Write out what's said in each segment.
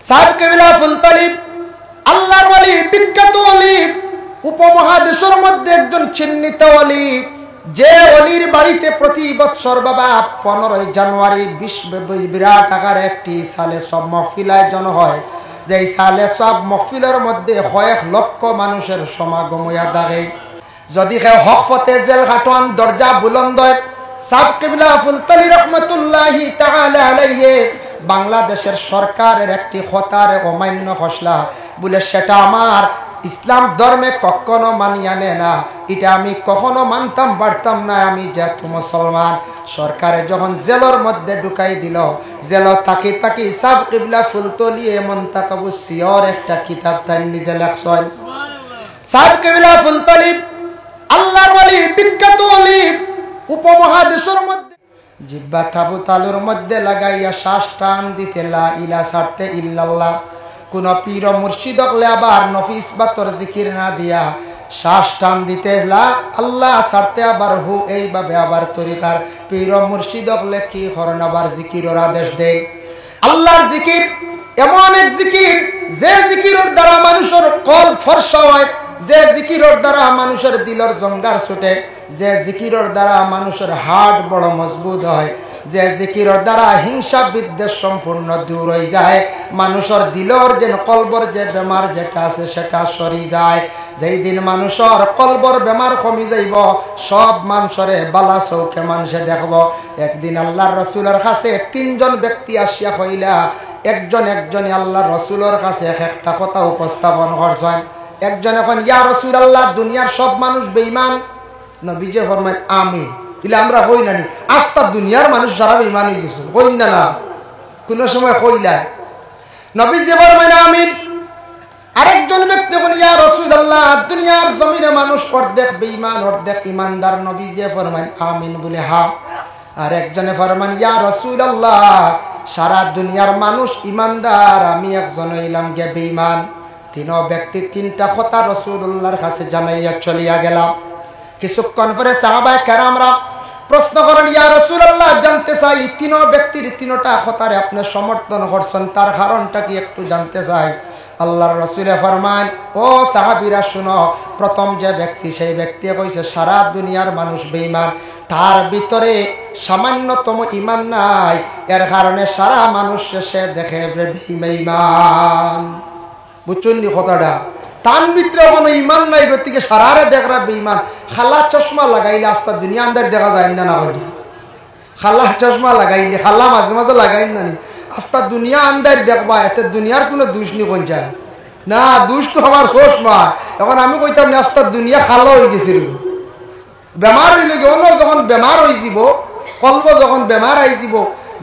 সাহেব কেবলা ফুলতলি আল্লাহর ওয়ালি, বিখ্যাত ওয়ালি, উপমহাদেশের মধ্যে একজন চিহ্নিত ওয়ালি, যে ওলির বাড়িতে প্রতি বছর বাবা 15 জানুয়ারি বিরাট আকারে একটি সালে সব মাহফিল আয়োজন হয়। যেই সালে সব মাহফিলের মধ্যে কয়েক লক্ষ মানুষের সমাগম হইয়া থাকে। যদি কেউ হক ফতে জেল ঘাটন দরজা বুলন্দ সাহেব কিবলা ফুলতলি রহমতুল্লাহি তাআলা আলাইহি বাংলাদেশের সরকারের একটি খতার অমান্য খসলা বলে সেটা আমার ইসলাম ধর্মে কখনো মানিয়া নেয় না, এটা আমি কখনো মানতাম পারতাম না। আমি যেহেতু মুসলমান, সরকারে যখন জেলের মধ্যে ঢুকাই দিল, জেল তাকি তাকি সাহেব কিবলা ফুলতলি মুনতাকাবু সিয়র একটা কিতাব তাই নিজে লেখছেন। সাহেব কিবলা ফুলতলি আল্লাহর ওয়ালি, বিখ্যাত ওয়ালি, উপমহাদেশের মধ্যে জিব্বা তাবু তালুর মধ্যে লাগাইয়া শ্বাস টান দিতে লা ইলাহা সারতে ইল্লাল্লাহ। কোন পীর মুর্শিদ হলে আবার নফিস বাতর জিকির না দিয়া শ্বাস টান দিতে লা আল্লাহ সারতে আবার হু, এইভাবে আবার তরিকার পীর মুর্শিদ হলে কি করেন আবার জিকিরের আদেশ দেয়। আল্লাহর জিকির এমন এক জিকির, যে জিকিরের দ্বারা মানুষের কলব ফর্সা হয়, যে জিকিরের দ্বারা মানুষের দিলের জঙ্গার ছুটে, যে জিকিরের দ্বারা মানুষের হার্ট বড় মজবুত হয়, যে জিকিরের দ্বারা হিংসা বিদ্বেষ সম্পূর্ণ দূর হয়ে যায়, মানুষের দিলর যে কলবর যে বেমার যেটা আছে সেটা সরি যায়। যেই দিন মানুষের কলবর বেমার কমি যাইব, সব মানুষরে বালা চৌকে মানুষে দেখব। একদিন আল্লাহর রসুলের কাছে 3 জন ব্যক্তি আসিয়া কইলা, একজনে আল্লাহর রসুলের কাছে একটা কথা উপস্থাপন করছেন। একজন এখন ইয়া রাসূলুল্লাহ, দুনিয়ার সব মানুষ বেঈমান। নবীজি ফরমায় আমিন। ইলা আমরা কই নানি আস্তা দুনিয়ার মানুষ যারা বেঈমান হয়ে গেছে, কই না না কোন সময় কইলা। নবীজি ফরমায় আমিন। আরেকজন ব্যক্তি বলে ইয়া রাসূলুল্লাহ, দুনিয়ার জমিনে মানুষ অর্ধেক বেঈমান অর্ধেক ইমানদার। নবীজি ফরমায় আমিন বলে হ্যাঁ। আরেকজনে ফরমায় ইয়া রাসূলুল্লাহ, সারা দুনিয়ার মানুষ ইমানদার, আমি একজন হইলাম গে বেঈমান। 3 ব্যক্তি 3টা কথা রাসূলুল্লাহর কাছে জানাইয়া চলিয়া গেলাম। কিছুক্ষণ পরে সাহাবায়ে কেরামরা প্রশ্ন করেন, ইয়া রাসূলুল্লাহ, জানতে চাই 3 ব্যক্তির 3টা কথারে আপনি সমর্থন করছেন, তার কারণটা কি একটু জানতে চাই। আল্লাহর রাসূল ফরমান, ও সাহাবীরা শুনো, প্রথম যে ব্যক্তি সেই ব্যক্তি কইছে সারা দুনিয়ার মানুষ বেঈমান, তার ভিতরে সামান্যতম ঈমান নাই, এর কারণে সারা মানুষ সে দেখে বেঈমান। বুঝছেন নি কথাটা? তার ভিতরে কোনো ইমান নাই, গতিকে সারারে দেখরা বেঈমান। খালা চশমা লাগাইলে আস্তা দুনিয়া আন্দার দেখা যায় না, না হয় খালা চশমা লাগাইলে, খালা মাঝে মাঝে লাগাই না নি আস্তা দুনিয়া আন্দার দেখবা, এতে দুনিয়ার কোনো দোষ নি কোন যায় না, দোষ তো আমার চশমা। এখন আমি কইতাম না আস্তা দুনিয়া খালা হয়ে গেছিল, বেমার হইলে অন্য যখন বেমার হয়ে যাব, কলব যখন বেমার আই যাব,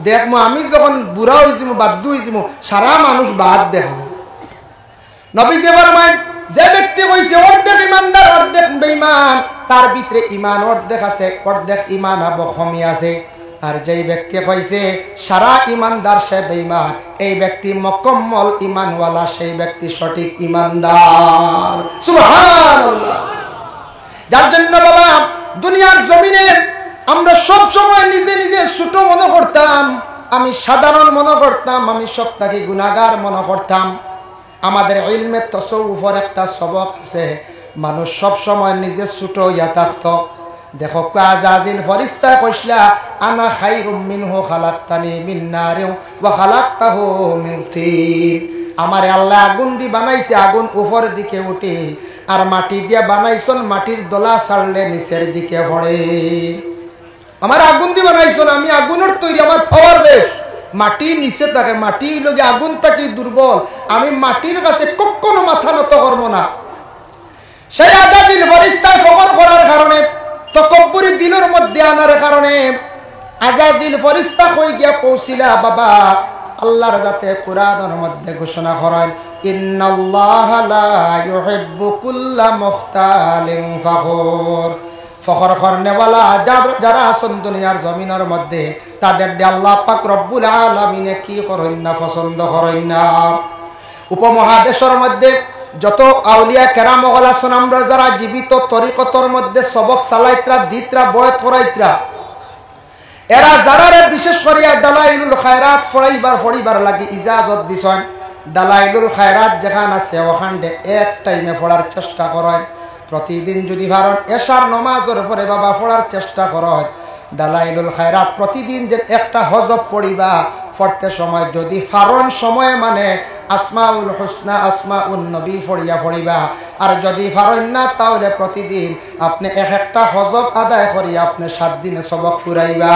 দেখবো আমি যখন বুড়া হয়ে যাব, বাধ্য হয়ে যাব, সারা মানুষ বাদ দেখাবো। নবীজি ফরমায়, যে ব্যক্তি কইছে অর্ধেক ইমানদার অর্ধেক বেঈমান, তার ভিতরে ইমান অর্ধেক আছে, অর্ধেক ইমান আবো কমি আছে। আর যেই ব্যক্তি কইছে সারা ইমানদার সে বেঈমান, এই ব্যক্তি মুকম্মল ইমানওয়ালা, সেই ব্যক্তি সঠিক ইমানদার। সুবহানাল্লাহ। যার জন্য বাবা দুনিয়ার জমিনে আমরা সব সময় নিজে নিজে ছোট মনে করতাম, আমি সাধারণ মনে করতাম, আমি সবটাকে গুনাহগার মনে করতাম। আমাদের ইলমে তাসাউফের একটা সবক আছে, মানুষ সব সময় নিজে ছোট হইয়া থাকত। দেখো আজাজিল ফেরেশতা কইলা, আনা খায়রুম মিনহু খালাকতানি মিন নারিন ওয়া খালাকতাহু মিন তিন। আমারে আল্লাহ আগুন দি বানাইছে, আগুন উপরের দিকে উঠে, আর মাটি দিয়া বানাইছেন, মাটির দলা ছাড়লে নিচের দিকে পড়ে। আমার আগুন দি বানাইছেন, আমি আগুনের তৈরি, আমার পাওয়ার বেশ, মাটির নিচে থাকে, মাটি লগে আগুন থাকি দুর্বল, আমি মাটির কাছে কখনো মাথা নত করবো না। সেই আজাজিল ফেরেশতা ফখর করার কারণে, তকব্বুরি দিলের মধ্যে আনার কারণে আজাজিল ফেরেশতা কই গিয়া পৌঁছিলা, বাবা আল্লাহর যাতে কোরআনের মধ্যে ঘোষণা করেন, ইন্নাল্লাহা লা ইউহিব্বু কুল্লা মুখতালিন ফখুর। ফখর করনেওয়ালা যারা আছেন দুনিয়ার জমিনের মধ্যে, তাদের আল্লাহ পাক রব্বুল আলামিনে কি করেন না, পছন্দ করেন না। উপমহাদেশের মধ্যে যত আউলিয়া কেরাম আছেন, আমরা যারা জীবিত তরিকতর মধ্যে সবক সালাইত্রা দিত্রা বয়ত করাইত্রা, এরা যারা বিশেষ করিয়া দালাইলুল খায়রাত ফড়াইবার লাগে ইজাজত দিছেন। দালাইলুল খায়রাত যেখানে আছে ওখানে এক টাইমে পড়ার চেষ্টা করেন। প্রতিদিন যদি পারেন এশার নমাজের পরে বাবা পড়ার চেষ্টা করেন। দালাইলুল খায়রাত প্রতিদিন যে একটা হজব পড়িবা, পড়তে সময় যদি পারেন সময় মানে আসমাউল হুসনা আসমাউন নবী পড়িবা। আর যদি পারেন না তাহলে প্রতিদিন আপনি একটা হজব আদায় করি আপনি 7 দিনে সবক ফুরাইবা।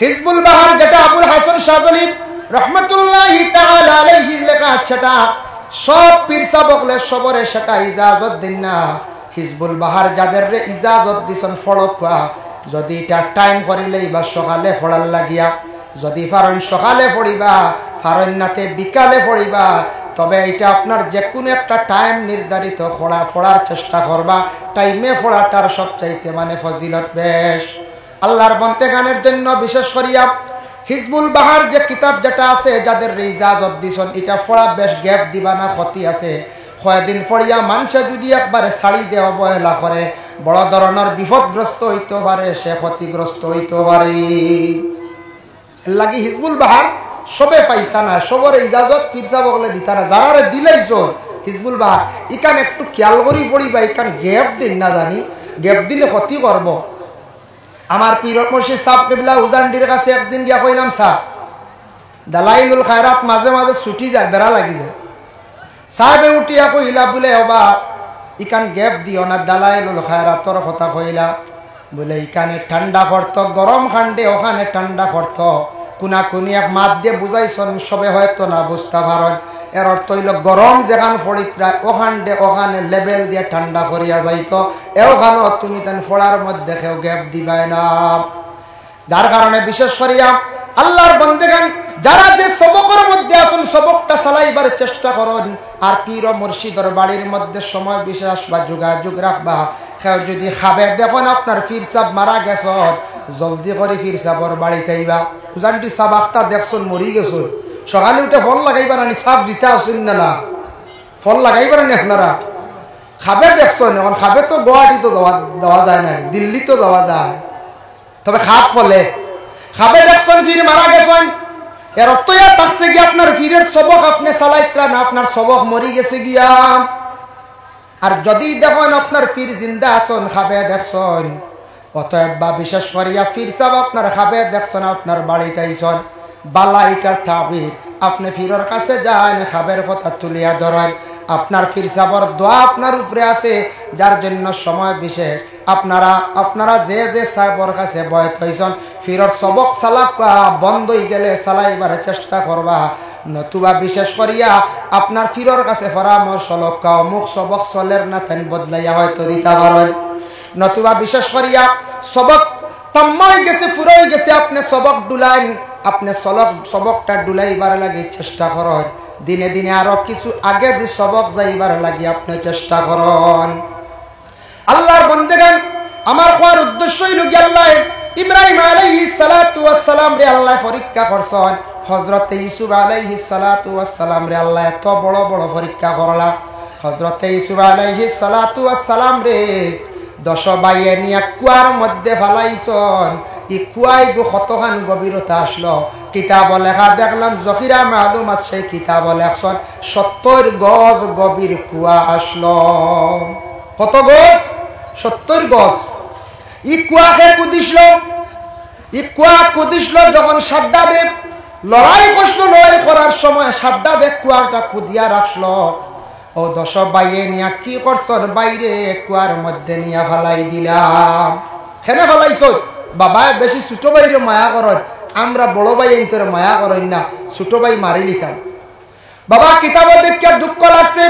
হিজবুল বাহার যেটা আবুল হাসান শাহজালি রহমতুল্লাহি তাআলা আলাইহি লেখা, সেটা সব পীর সাবকলে সবরে সেটা ইজাজত দিন না। হিজবুল বাহার যাদের রে ইজাজত দিছেন ফড়কা, যদি এটা টাইম করিলেই বা সকালে পড়ার লাগিয়া, যদি পারেন সকালে পড়িবা, পারেন নাতে বিকালে পড়িবা, তবে এটা আপনার যে কোনো একটা টাইম নির্ধারিত পড়ার চেষ্টা করবা। টাইমে পড়াটার সবচাইতে মানে ফজিলত বেশ। আল্লাহর বন্দেগানের জন্য বিশেষ করিয়া হিজবুল বাহার যে কিতাব যেটা আছে যাদের ইজাজত দিছেন, এটা পড়া বেশ গ্যাপ দিবা না, ক্ষতি আছে। কয়েকদিন পড়িয়া মানুষে যদি একবারে ছাড়ি দিয়ে অবহেলা করে বড় ধরনের বিপদগ্রস্ত হইতে পারে, সে ক্ষতিগ্রস্ত হইতে পারে। লাগি হিজবুল বাহার সবে পাইতা না, সবরে ইজাজত পীরসা বগলে দিতা না। যারা দিলেইছ হিজবুল বাহার ইকান একটু খেয়াল করি পড়িবা, ইকান গ্যাপ দিন না, জানি গ্যাপ দিলে ক্ষতি করব। আমার পীর মুর্শিদ সাহেব কিবলা উজানডির কাছে একদিন গিয়া কইলাম, সাহেব দালাইলুল খায়রাত মাঝে মাঝে ছুটি যায়, বেড়া লাগি যায়। সাহেবে উঠিয়া কইলা বলে ওবা ইকান গ্যাপ দিও না, দালাইলুল খায়রাতর কথা কইলা বলে ইকানে ঠান্ডা করত, গরম খান্ডে ওখানে ঠান্ডা করত। কুনি এক মাত দিয়ে বুঝাইছন, সবে হয়তো না বুঝতে পারেন। এর অর্থ হইল গরম যেখান ফড়িতরা ওখানে লেবেল দিয়ে ঠান্ডা করিয়া যাইতো, এওখানেও তুমি তেন ফোড়ার মধ্যে কেউ গ্যাপ দিবাই না। যার কারণে বিশেষ করিয়া আল্লাহর বন্দেগান যারা যে সবকের মধ্যে আসুন সবকটা চালাইবার চেষ্টা করুন। আর পীর ও মুর্শিদর বাড়ির মধ্যে সময় বিশেষ বা যোগাযোগ রাখবা। কেউ যদি খাবে দেখুন আপনার পীর সাহেব মারা গেছ, জলদি করে পীর সাহেবর বাড়িতে আইবা। উজানটি সাহেব আখতা দেখছুন মরি গেছুন, সকালে উঠে ফল লাগাইবার আনি সাপ জিতা আসুন না, ফল লাগাইবার আনি আপনারা খাবে দেখছেন। এখন খাবে তো গুয়াহাটি তো যাওয়া যায় না, দিল্লি তো যাওয়া যায়, তবে খাপ ফলে খাবে দেখছেন ফির মারা গেছেন। এর অর্থ থাকছে গিয়ে আপনার ফিরের সবক আপনি চালাইত্রা না, আপনার সবক মরি গেছে গিয়া। আর যদি দেখেন আপনার পীর জিন্দা আসন খাবে দেখছেন, অতএব বা বিশেষ করিয়া পীর সাহেব আপনার খাবে দেখছেন, আপনার বাড়িতে আইসন, বালা এটার তাবির আপনি ফিরের কাছে যান, খাবের কথা তুলিয়া ধরেন। আপনার পীর সাহেবর দোয়া আপনার উপরে আছে, যার জন্য সময় বিশেষ আপনারা যে সাহেবর কাছে বয়ত হইছেন, ফিরের সবক চালাক বন্ধ হয়ে গেলে চালাইবার চেষ্টা করবা। নতুবা বিশেষ করিয়া আপনার ফিরের কাছে পরামর্শ লক্ষ্য অমুক সবক চলের না তেন বদলাইয়া হয়তো দিতে পারেন। নতুবা বিশেষ করিয়া সবক তাম্মাই গেছে ফুরাই গেছে, আপনি সবক ডুলাইন, আপনি সবকটা ডুলাইবার লাগে চেষ্টা করেন। দিনে দিনে আরো কিছু আগে দি সবক যাইবার লাগে আপনি চেষ্টা করুন। আল্লাহর বন্দেগান আমার হওয়ার উদ্দেশ্য হইল আল্লাহ ইব্রাহিম আলাইহিস সালাতু ওয়াস সালাম রে আল্লাহ পরীক্ষা করছেন। হযরতে ইউসুফ আলাইহিস সালাতু ওয়াস সালাম রে আল্লাহ এত বড় বড় পরীক্ষা করলা। হযরতে ইউসুফ আলাইহিস সালাতু ওয়াস সালাম রে 10 ভাইয়ে নিয়া কুয়ার মধ্যে ফালাইছন। ই কুয়াই গো কতখান গভীরতা আসলো, কিতাব লেখা দেখলাম জখিরা মালুমাত সেই কিতাব লেখছেন 70 গজ গভীর কুয়া আসলো। কত গজ? 70 গজ। ই কুয়াকে কুদিসল যখন সাদ্দাদে লড়াই করছিল, লড়াই করার সময় সাদ্দাদে কুয়াটা কুদিয়া রাখলো। ও 10 ভাইয়ে নিয়া কি করছন, বাইরে কুয়ার মধ্যে নিয়া ফালাই দিলাম। কেনে ফালাইছ? বাবা বেশি ছোট ভাইরে মায়া করেন, আমরা বড় ভাই এনতরে মায়া করেন না, ছোট ভাই মারি লিতাম। বাবা কিতাবে দেখে দুঃখ লাগছে,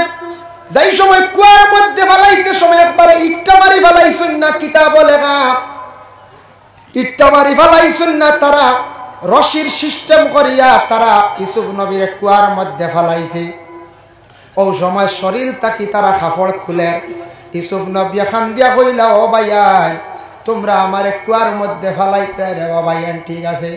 যাই সময় কুয়ার মধ্যে ফালাইতে সময় একবারে ইট্টা মারি ফালাইছেন না, কিতাব লেখা ইট্টা মারি ফালাইছেন না, তারা রশির সিস্টেম করিয়া তারা ইউসুফ নবীর কুয়ার মধ্যে ফালাইছে। ও সময় শরীর তাকি তারা কাপড় খুলে ইউসুফ নবী খান দিয়া কইলা, ও ভাইয়ান তোমরা আমারে কুয়ার মধ্যে ফালাইতে রে ভাইয়ান, ঠিক আছে,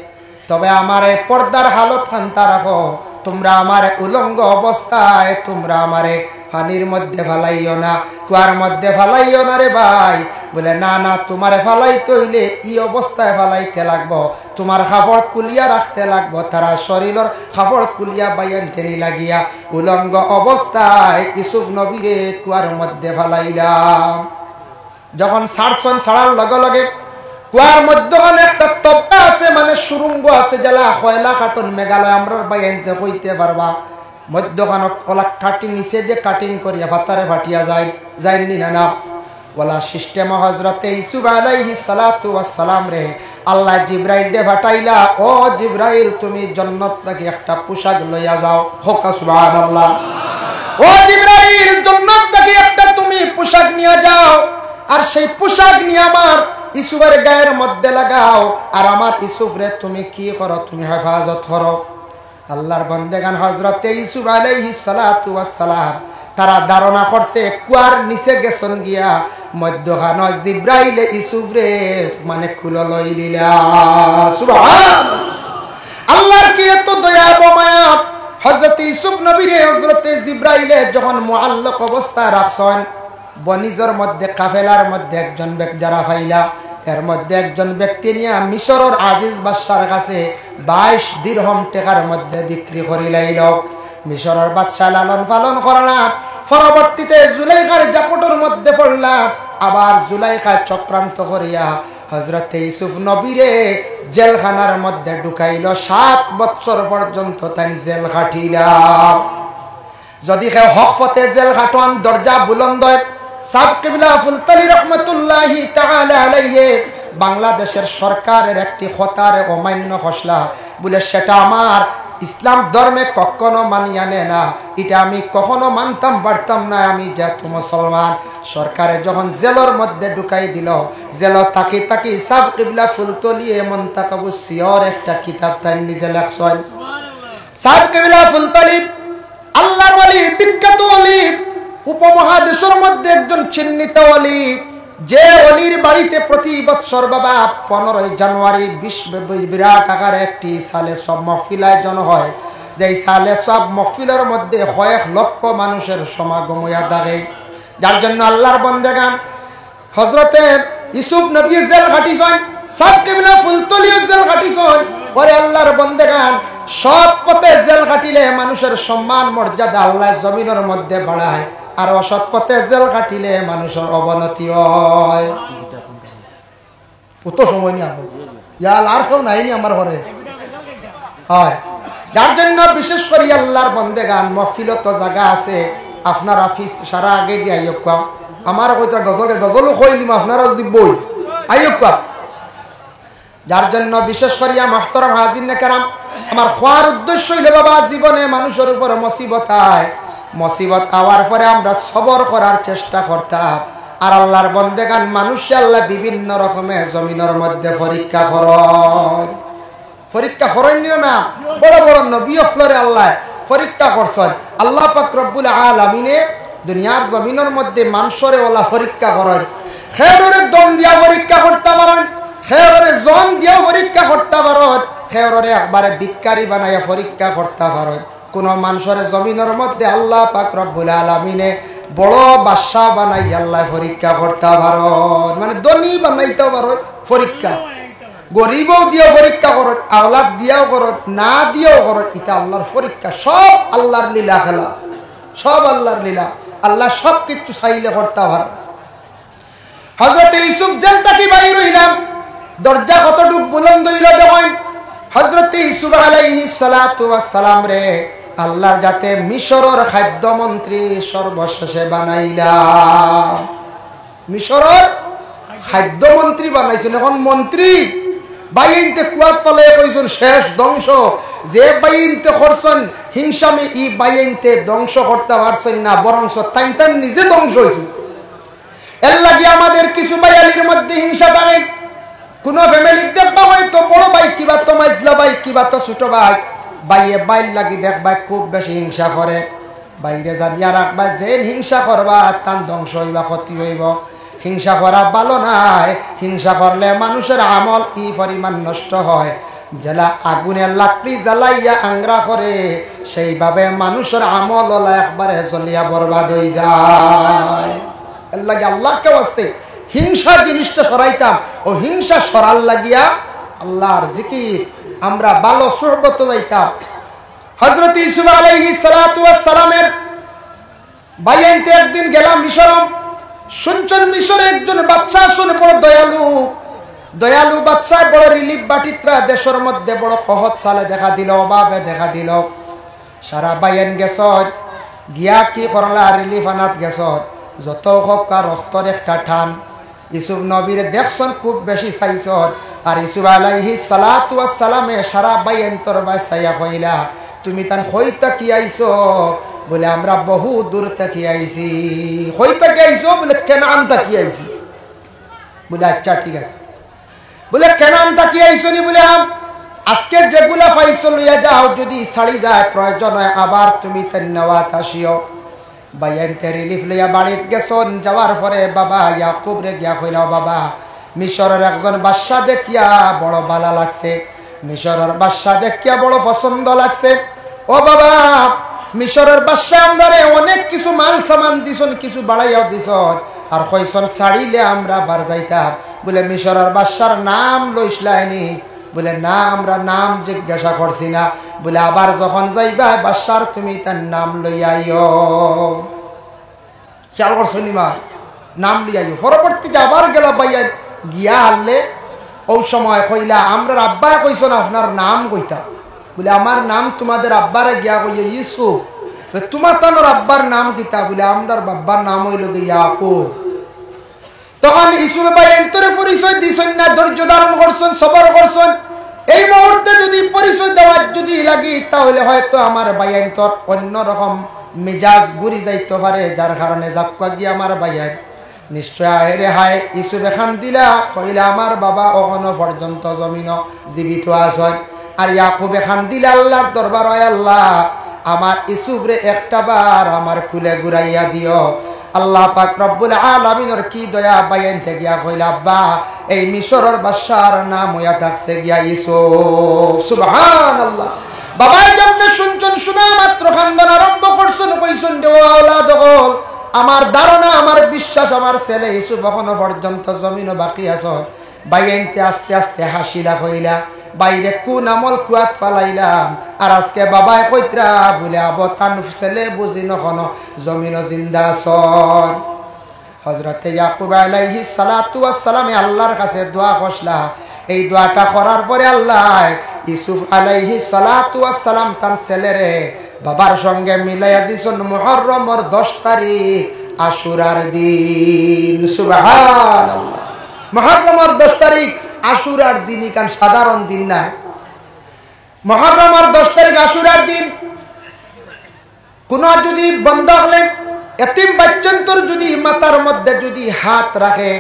তবে আমারে পর্দার হালত খান্তা রাখো। তোমরা আমারে উলঙ্গ অবস্থায় তোমরা আমারে পানির মধ্যে ফালাইও না, কুয়ার মধ্যে ফালাইও না রে ভাই। বলে না না, তোমারে ফালাইতে হইলে ই অবস্থায় ফালাইতে লাগবো, তোমার কাপড় কুলিয়া রাখতে লাগবো। তারা শরীরের কাপড় কুলিয়া বাইয়ানতে নি লাগিয়া উলঙ্গ অবস্থায় ইউসুফ নবীরে কুয়ার মধ্যে ফালাইলাম। যখন ছাড়ছন, ছাড়ার লগে লগে কুয়ার মধ্যখানে একটা তপ্পা আছে, মানে সুরঙ্গ আছে, জ্বালা কয়লা কাটন মেঘালয় আমরা বাইয়ানতে কইতে পারবা। মধ্যখানে ওলা কাটিং নিচে যে কাটিং করিয়া ভাতারে ফাটিয়া যায়, যায়নি না না ওলা সিস্টেম হজরতে ইউসুফ আলাইহিস সালাতু ওয়াস সালাম রে আল্লাহ জিব্রাইল দে ফাটাইলা, ও জিব্রাইল তুমি জান্নাত থেকে একটা পোশাক লইয়া যাও। হোক সুবহানাল্লাহ। ও জিব্রাইল জান্নাত থেকে একটা তুমি পোশাক নিয়ে যাও, আর সেই পোশাক নিয়ে আমার ইউসুফের গায়ের মধ্যে লাগাও, আর আমার ইউসুফ রে তুমি কি করো, তুমি হেফাজত করো। আল্লাহর বান্দাগান হযরতে ইউসুফ আলাইহিস সালাতু ওয়াস সালাম তারা ধারণা করছে কুয়ার নিচে গেছন গিয়া মধ্যখান জিব্রাইল ইউসুফ রে মানে খুলে লই দিলা। সুবহানাল্লাহ। আল্লাহর কি এত দয়া মায়া। হযরতে ইউসুফ নবী রে হযরতে জিব্রাইলে যখন মুআল্লাক অবস্থায় রাখছেন, বনিজর মধ্যে কাফেলার মধ্যে একজন ব্যক্তি যারা ফাইলা, এর মধ্যে একজন ব্যক্তি নিয়ে মিশরের আজিজ বাদশার কাছে 22 দিরহম টাকার মধ্যে বিক্রি করিলাইল। মিশরের বাদশা লালন পালন করলাম, পরবর্তীতে জুলাইখার জাপটের মধ্যে পড়লাম, আবার জুলাইখা চক্রান্ত করিয়া হযরতে ইউসুফ নবীরে জেলখানার মধ্যে ঢুকাইল। 7 বছর পর্যন্ত তাই জেল খাটিলাম। যদি কেউ হক পথে জেল খাটন, দরজা বুলন্দ। সাব কিবলা ফুলতলি রহমাতুল্লাহি তাআলা আলাইহি বাংলাদেশের সরকারের একটি খতারে অমান্য খসলা বলে সেটা আমার ইসলাম ধর্মে কখনো মানিয়া নেয় না, এটা আমি কখনো মানতাম পারতাম না। আমি যেহেতু মুসলমান, সরকারে যখন জেলের মধ্যে ঢুকাই দিল, জেল তাকি তাকি সাব কিবলা ফুলতলি মুনতাকাবু সিয়র একটা কিতাব তাই নিজে লেখছেন। সাব কিবলা ফুলতলি আল্লাহর ওয়ালি, বিখ্যাত ওয়ালি, উপমহাদেশের মধ্যে একজন চিহ্নিত ওয়ালি, যে ওলির বাড়িতে প্রতি বছর বাবা 15 জানুয়ারি বিরাট আকারে একটি সালে সব মহফিল আয়োজন হয়, যে সালে সব মহফিলের মধ্যে কয়েক লক্ষ মানুষের সমাগম হইয়া থাকে। যার জন্য আল্লাহর বন্দেগান হযরতে ইউসুফ নবী জেল খাটিছেন, সাব কিবলা ফুলতলি জেল খাটিছেন। পরে আল্লাহর বন্দেগান সব পথে জেল খাটিলে মানুষের সম্মান মর্যাদা আল্লাহ জমিনের মধ্যে বাড়ায়, আর অসৎ পথে জেল খাটিলে মানুষের অবনতি হয়। কত সময় নিয়ে আর কেউ নাইনি আমার ঘরে হয়। যার জন্য বিশেষ করে আল্লাহর বন্দেগান মহফিলত জায়গা আছে, আপনার অফিস সারা আগে দিয়ে আইয়ক, আমার কইটা গজলও কই দিম, আপনারা যদি বই আইয়ক। যার জন্য বিশেষ করিয়া মুহতারাম হাজির নেকেরাম, আমার খোয়ার উদ্দেশ্য হইল বাবা জীবনে মানুষের উপর মুসিবত আয়, মুসিবত আওয়ার পরে আমরা সবর করার চেষ্টা করতাম। আর আল্লাহর বন্দেগান মানুষ আল্লাহ বিভিন্ন রকমের জমিনের মধ্যে পরীক্ষা করেন না, বড় বড় নবী ফ্লোরে আল্লাহ পরীক্ষা করছেন। আল্লাহ পাক রব্বুল আলামিনে দুনিয়ার জমিনের মধ্যে মানুষরে ওলা পরীক্ষা করেন। খেয়রে দম দিয়া পরীক্ষা করতে পারেন, খেয়রে জন দিয়া পরীক্ষা করতে পারেন, খেয়রে একবারে বিকারি বানাইয়া পরীক্ষা করতে পারেন। কোন মানুষের জমিনের মধ্যে আল্লাহ পাক রব্বুল আলামিনে বড় বাদশা বানাই আল্লাহ পরীক্ষা করতে পারেন, মানে ধনী বানাইতে পারেন পরীক্ষা, গরিবও দিয়ে পরীক্ষা করত, আওলাদ দিয়াও করত, না দিয়েও করত। এটা আল্লাহর পরীক্ষা, সব আল্লাহর লীলা খেলা, সব আল্লাহর লীলা। আল্লাহ সব কিছু চাইলে করতে পারে। হযরতে ইউসুফ জেল থেকে বাইর হইলাম, দরজা কতটুক বুলন্দ হইল দেখেন। হযরতে ইউসুফ আলাইহিস সালাতু ওয়াস সালাম রে আল্লাহর যাতে মিশরের খাদ্যমন্ত্রী সর্বশেষে বানাইলা। মিশরের খাদ্যমন্ত্রী বানাইছেন, এখন মন্ত্রী বাইনতে কুয়াত পালে কইছেন শেষ ধ্বংস। যে বাইনতে করছেন হিংসামে ই বাইনতে ধ্বংস করতে পারছেন না, বরং তাই নিজে ধ্বংস হয়েছেন। এর লাগে আমাদের কিছু বাইয়ালির মধ্যে হিংসা থাকে। কোন ফ্যামিলির দেখবা হয়তো বড় ভাই কিবা তো মাইজলা ভাই কিবা তো ছোট ভাই, বাইয়ে বাইর লাগি দেখবা খুব বেশি হিংসা করে। বাইরে জানিয়া রাখবা যে হিংসা করবা তার ধ্বংস হইবা, ক্ষতি হইব। হিংসা করা ভালো নাই, হিংসা করলে মানুষের আমল কি পরিমাণ নষ্ট হয়। জেলা আগুনের লাকড়ি জ্বালাইয়া আংরা করে সেইভাবে মানুষের আমল হলো একবারে জ্বলিয়া বরবাদ হয়ে যায়। এর লাগে আল্লাহকে বাস্তে হিংসা জিনিসটা সরাইতাম, ও হিংসা সরাল লাগিয়া আল্লাহর জিকির আমরা ভালো সুহবত যাইতাম। হযরত ইউসুফ আলাইহিস সালাতু ওয়াস সালামের বাইনতে একদিন গেলাম মিশর। শুনছেন মিশরে একজন বাদশা শুনে বড় দয়ালু বাদশা, বড় রিলিফ বাটিত্রা দেশের মধ্যে বড় কহত সালে দেখা দিল, অভাবে দেখা দিল। সারা বাইন গেছ গিয়া কি করলা, রিলিফ আনাত গেছ, যত হোক রক্তর একটা টান। ইউসুফ নবীর দেখছন খুব বেশি চাইছ, আর ইউসুফ আলাইহিস সালাতু ওয়াস সালামে সারা বাইন তোর বাসাইয়া কইলা তুমি তান হইতা কি আইছো? বলে আমরা বহু দূর থেকে আইছি। হইতা কি আইছো? বলে কেনান থেকে আইছি। বলে আচ্ছা ঠিক আছে। বলে কেনান থেকে আইছো নি? বলে আজকে যেগুলা পাইছো লইয়া যাও, যদি ছাড়ি যায় প্রয়োজন হয় আবার তুমি তেন নেওয়াত আসিও। বাইনতে রিলিফ লইয়া বাড়িত গেছন। যাওয়ার পরে বাবা ইয়াকুব রে গিয়া কইলাও, বাবা মিশরের একজন বাদশা দেখিয়া বড় ভালো লাগছে, মিশরের বাদশা দেখিয়া বড় পছন্দ লাগছে। ও বাবা, মিশরের বাদশা আমদারে অনেক কিছু মাল সামান দিছন, কিছু বাড়াইয়াও দিছন, আর কইছন ছাড়িলে আমরা বার যাইতাম। বলে মিশরের বাদশার নাম লইসলাইনি? বলে না, আমরা নাম জিজ্ঞাসা করছি না। বলে আবার যখন যাইবা বাদশার তুমি তার নাম লইয়াইও। খেয়াল করছো নিমা? নাম লইয়াইও। পরবর্তীতে আবার গেল বাইয়া গিয়া হারলে ও সময় কইলা আমরা আব্বা কইছো না আপনার নাম কইতা? বলে আমার নাম তোমাদের আব্বারে গিয়া কইয়া ইউসুফ। তোমার তানোর আব্বার নাম কিতা? বলে আমরার বাব্বার নাম হইল ইয়াকুব। তখন ইউসুফ ভাই এন্তরে পরিচয় দিছেন না, ধৈর্য ধারণ করছেন, সবর করছেন। এই মুহূর্তে যদি পরিচয় দেওয়ার যদি লাগি, তাহলে হয়তো আমার ভাইয়ান তোর অন্যরকম মেজাজ ঘুরি যাইতে পারে, যার কারণে জাপকা গিয়ে আমার ভাইয়ান নিশ্চয় আহেরে হায় ইউসুফ এখান দিলা কইলা আমার বাবা ওখানো পর্যন্ত জমিন জীবিত আছেন। আর ইয়াকুব এখান দিলা আল্লাহর দরবার, হয় আল্লাহ আমার ইউসুফ রে একটা বার আমার কুলে ঘুরাইয়া দিও। আল্লাহ পাক রব্বুল আলামিনের কি দয়া, বাইনতে গিয়া কইলা আব্বা এই মিশরের বাদশার নাম হইয়া থাকছে গিয়া ইউসুফ। সুবহানাল্লাহ। বাবাই যেমনে শুনছেন, শোনা মাত্র খানদান আরম্ভ করছেন, কইছেন রে ও আওলাদ হল, আমার ধারণা আমার বিশ্বাস আমার ছেলে ইউসুফ এখনো পর্যন্ত জমিনও বাকি আছে। বাইনতে আস্তে আস্তে হাসিলা কইলা বাইরে কোন আমল কুয়াত পালাইলাম, আর আজকে বাবাই কইত্রা বলে আবতান ছেলে বুঝি নখনো জমিনও জিন্দা আছেন। হযরতে ইয়াকুব আলাইহিস সালাতু ওয়াস সালামে আল্লাহর কাছে দোয়া করলা। এই দোয়াটা করার পরে আল্লাহ ইউসুফ আলাইহিস সালাতু ওয়াস সালাম তার ছেলেরে বাবার সঙ্গে মিলাইয়া দিছেন মুহররমের 10 তারিখ আশুরার দিন। সুবহানাল্লাহ। মুহররমের 10 তারিখ আশুরার দিন, কারণ সাধারণ দিন না। মুহররমের 10 তারিখ আশুরার দিন। কোন যদি বন্ধ হলে এতিম বাচ্চান্তর যদি মাথার মধ্যে যদি হাত রাখে,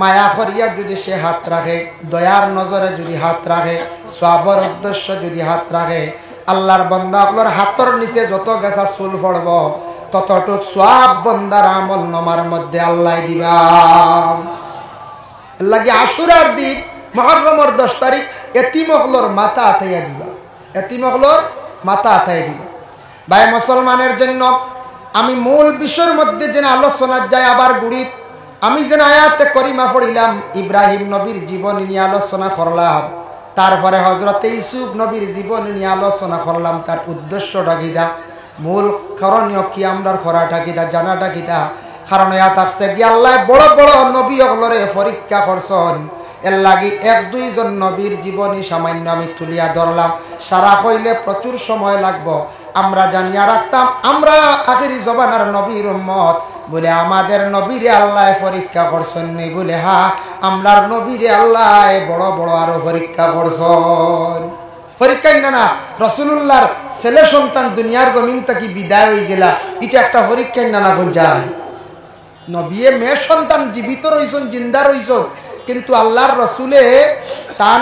মায়া করিয়া যদি সে হাত রাখে, দয়ার নজরে যদি হাত রাখে, সবর উদ্দেশ্য যদি হাত রাখে, আল্লাহর বান্দা আপনার হাতর নিচে যত গেছা চুল পড়ব ততটুক সব বন্দার আমল নামার মধ্যে আল্লাহ দিবা। লাগে আশুরার দিন মুহররমের 10 তারিখ এতিমগুলোর মাথা আতাইয়া দিবা, এতিমগুলোর মাথা আতাইয়া দিবা। ভাই মুসলমানের জন্য আমি মূল বিষয়ের মধ্যে যেন আলোচনা যায় আবার গুড়িত আমি যেন আয়াতে করিমা পড়িলাম, ইব্রাহিম নবীর জীবন নিয়ে আলোচনা করলাম, তারপরে হযরতে ইউসুফ নবীর জীবন নিয়ে আলোচনা করলাম। তার উদ্দেশ্যটা কিটা, মূল করণীয় কি আমরা করাটা কিটা, জানাটা কিটা। কারণ ইয়াত আছে কি আল্লাহ বড় বড় নবী ওগুলোরে পরীক্ষা করছেন। এর লাগি 1-2 জন নবীর জীবনী সামান্য আমি তুলিয়া ধরলাম। সারা হইলে প্রচুর সময় লাগবো। আমরা জানিয়া রাখতাম আমরা আখিরি জমানার নবীর উম্মত বলে আমাদের নবীরে আল্লাহ পরীক্ষা করছেন নি? বলে হ্যাঁ, আমরার নবীরে আল্লাহ বড় বড় আরো পরীক্ষা করছেন। পরীক্ষা না রাসূলুল্লাহর ছেলে সন্তান দুনিয়ার জমিন থেকে বিদায় হয়ে গেলা, এটা একটা পরীক্ষা না কোন যায়? নবীয়ে মেয়ে সন্তান জীবিত রইছেন, জিন্দা রইছেন, কিন্তু আল্লাহর রসুলে তান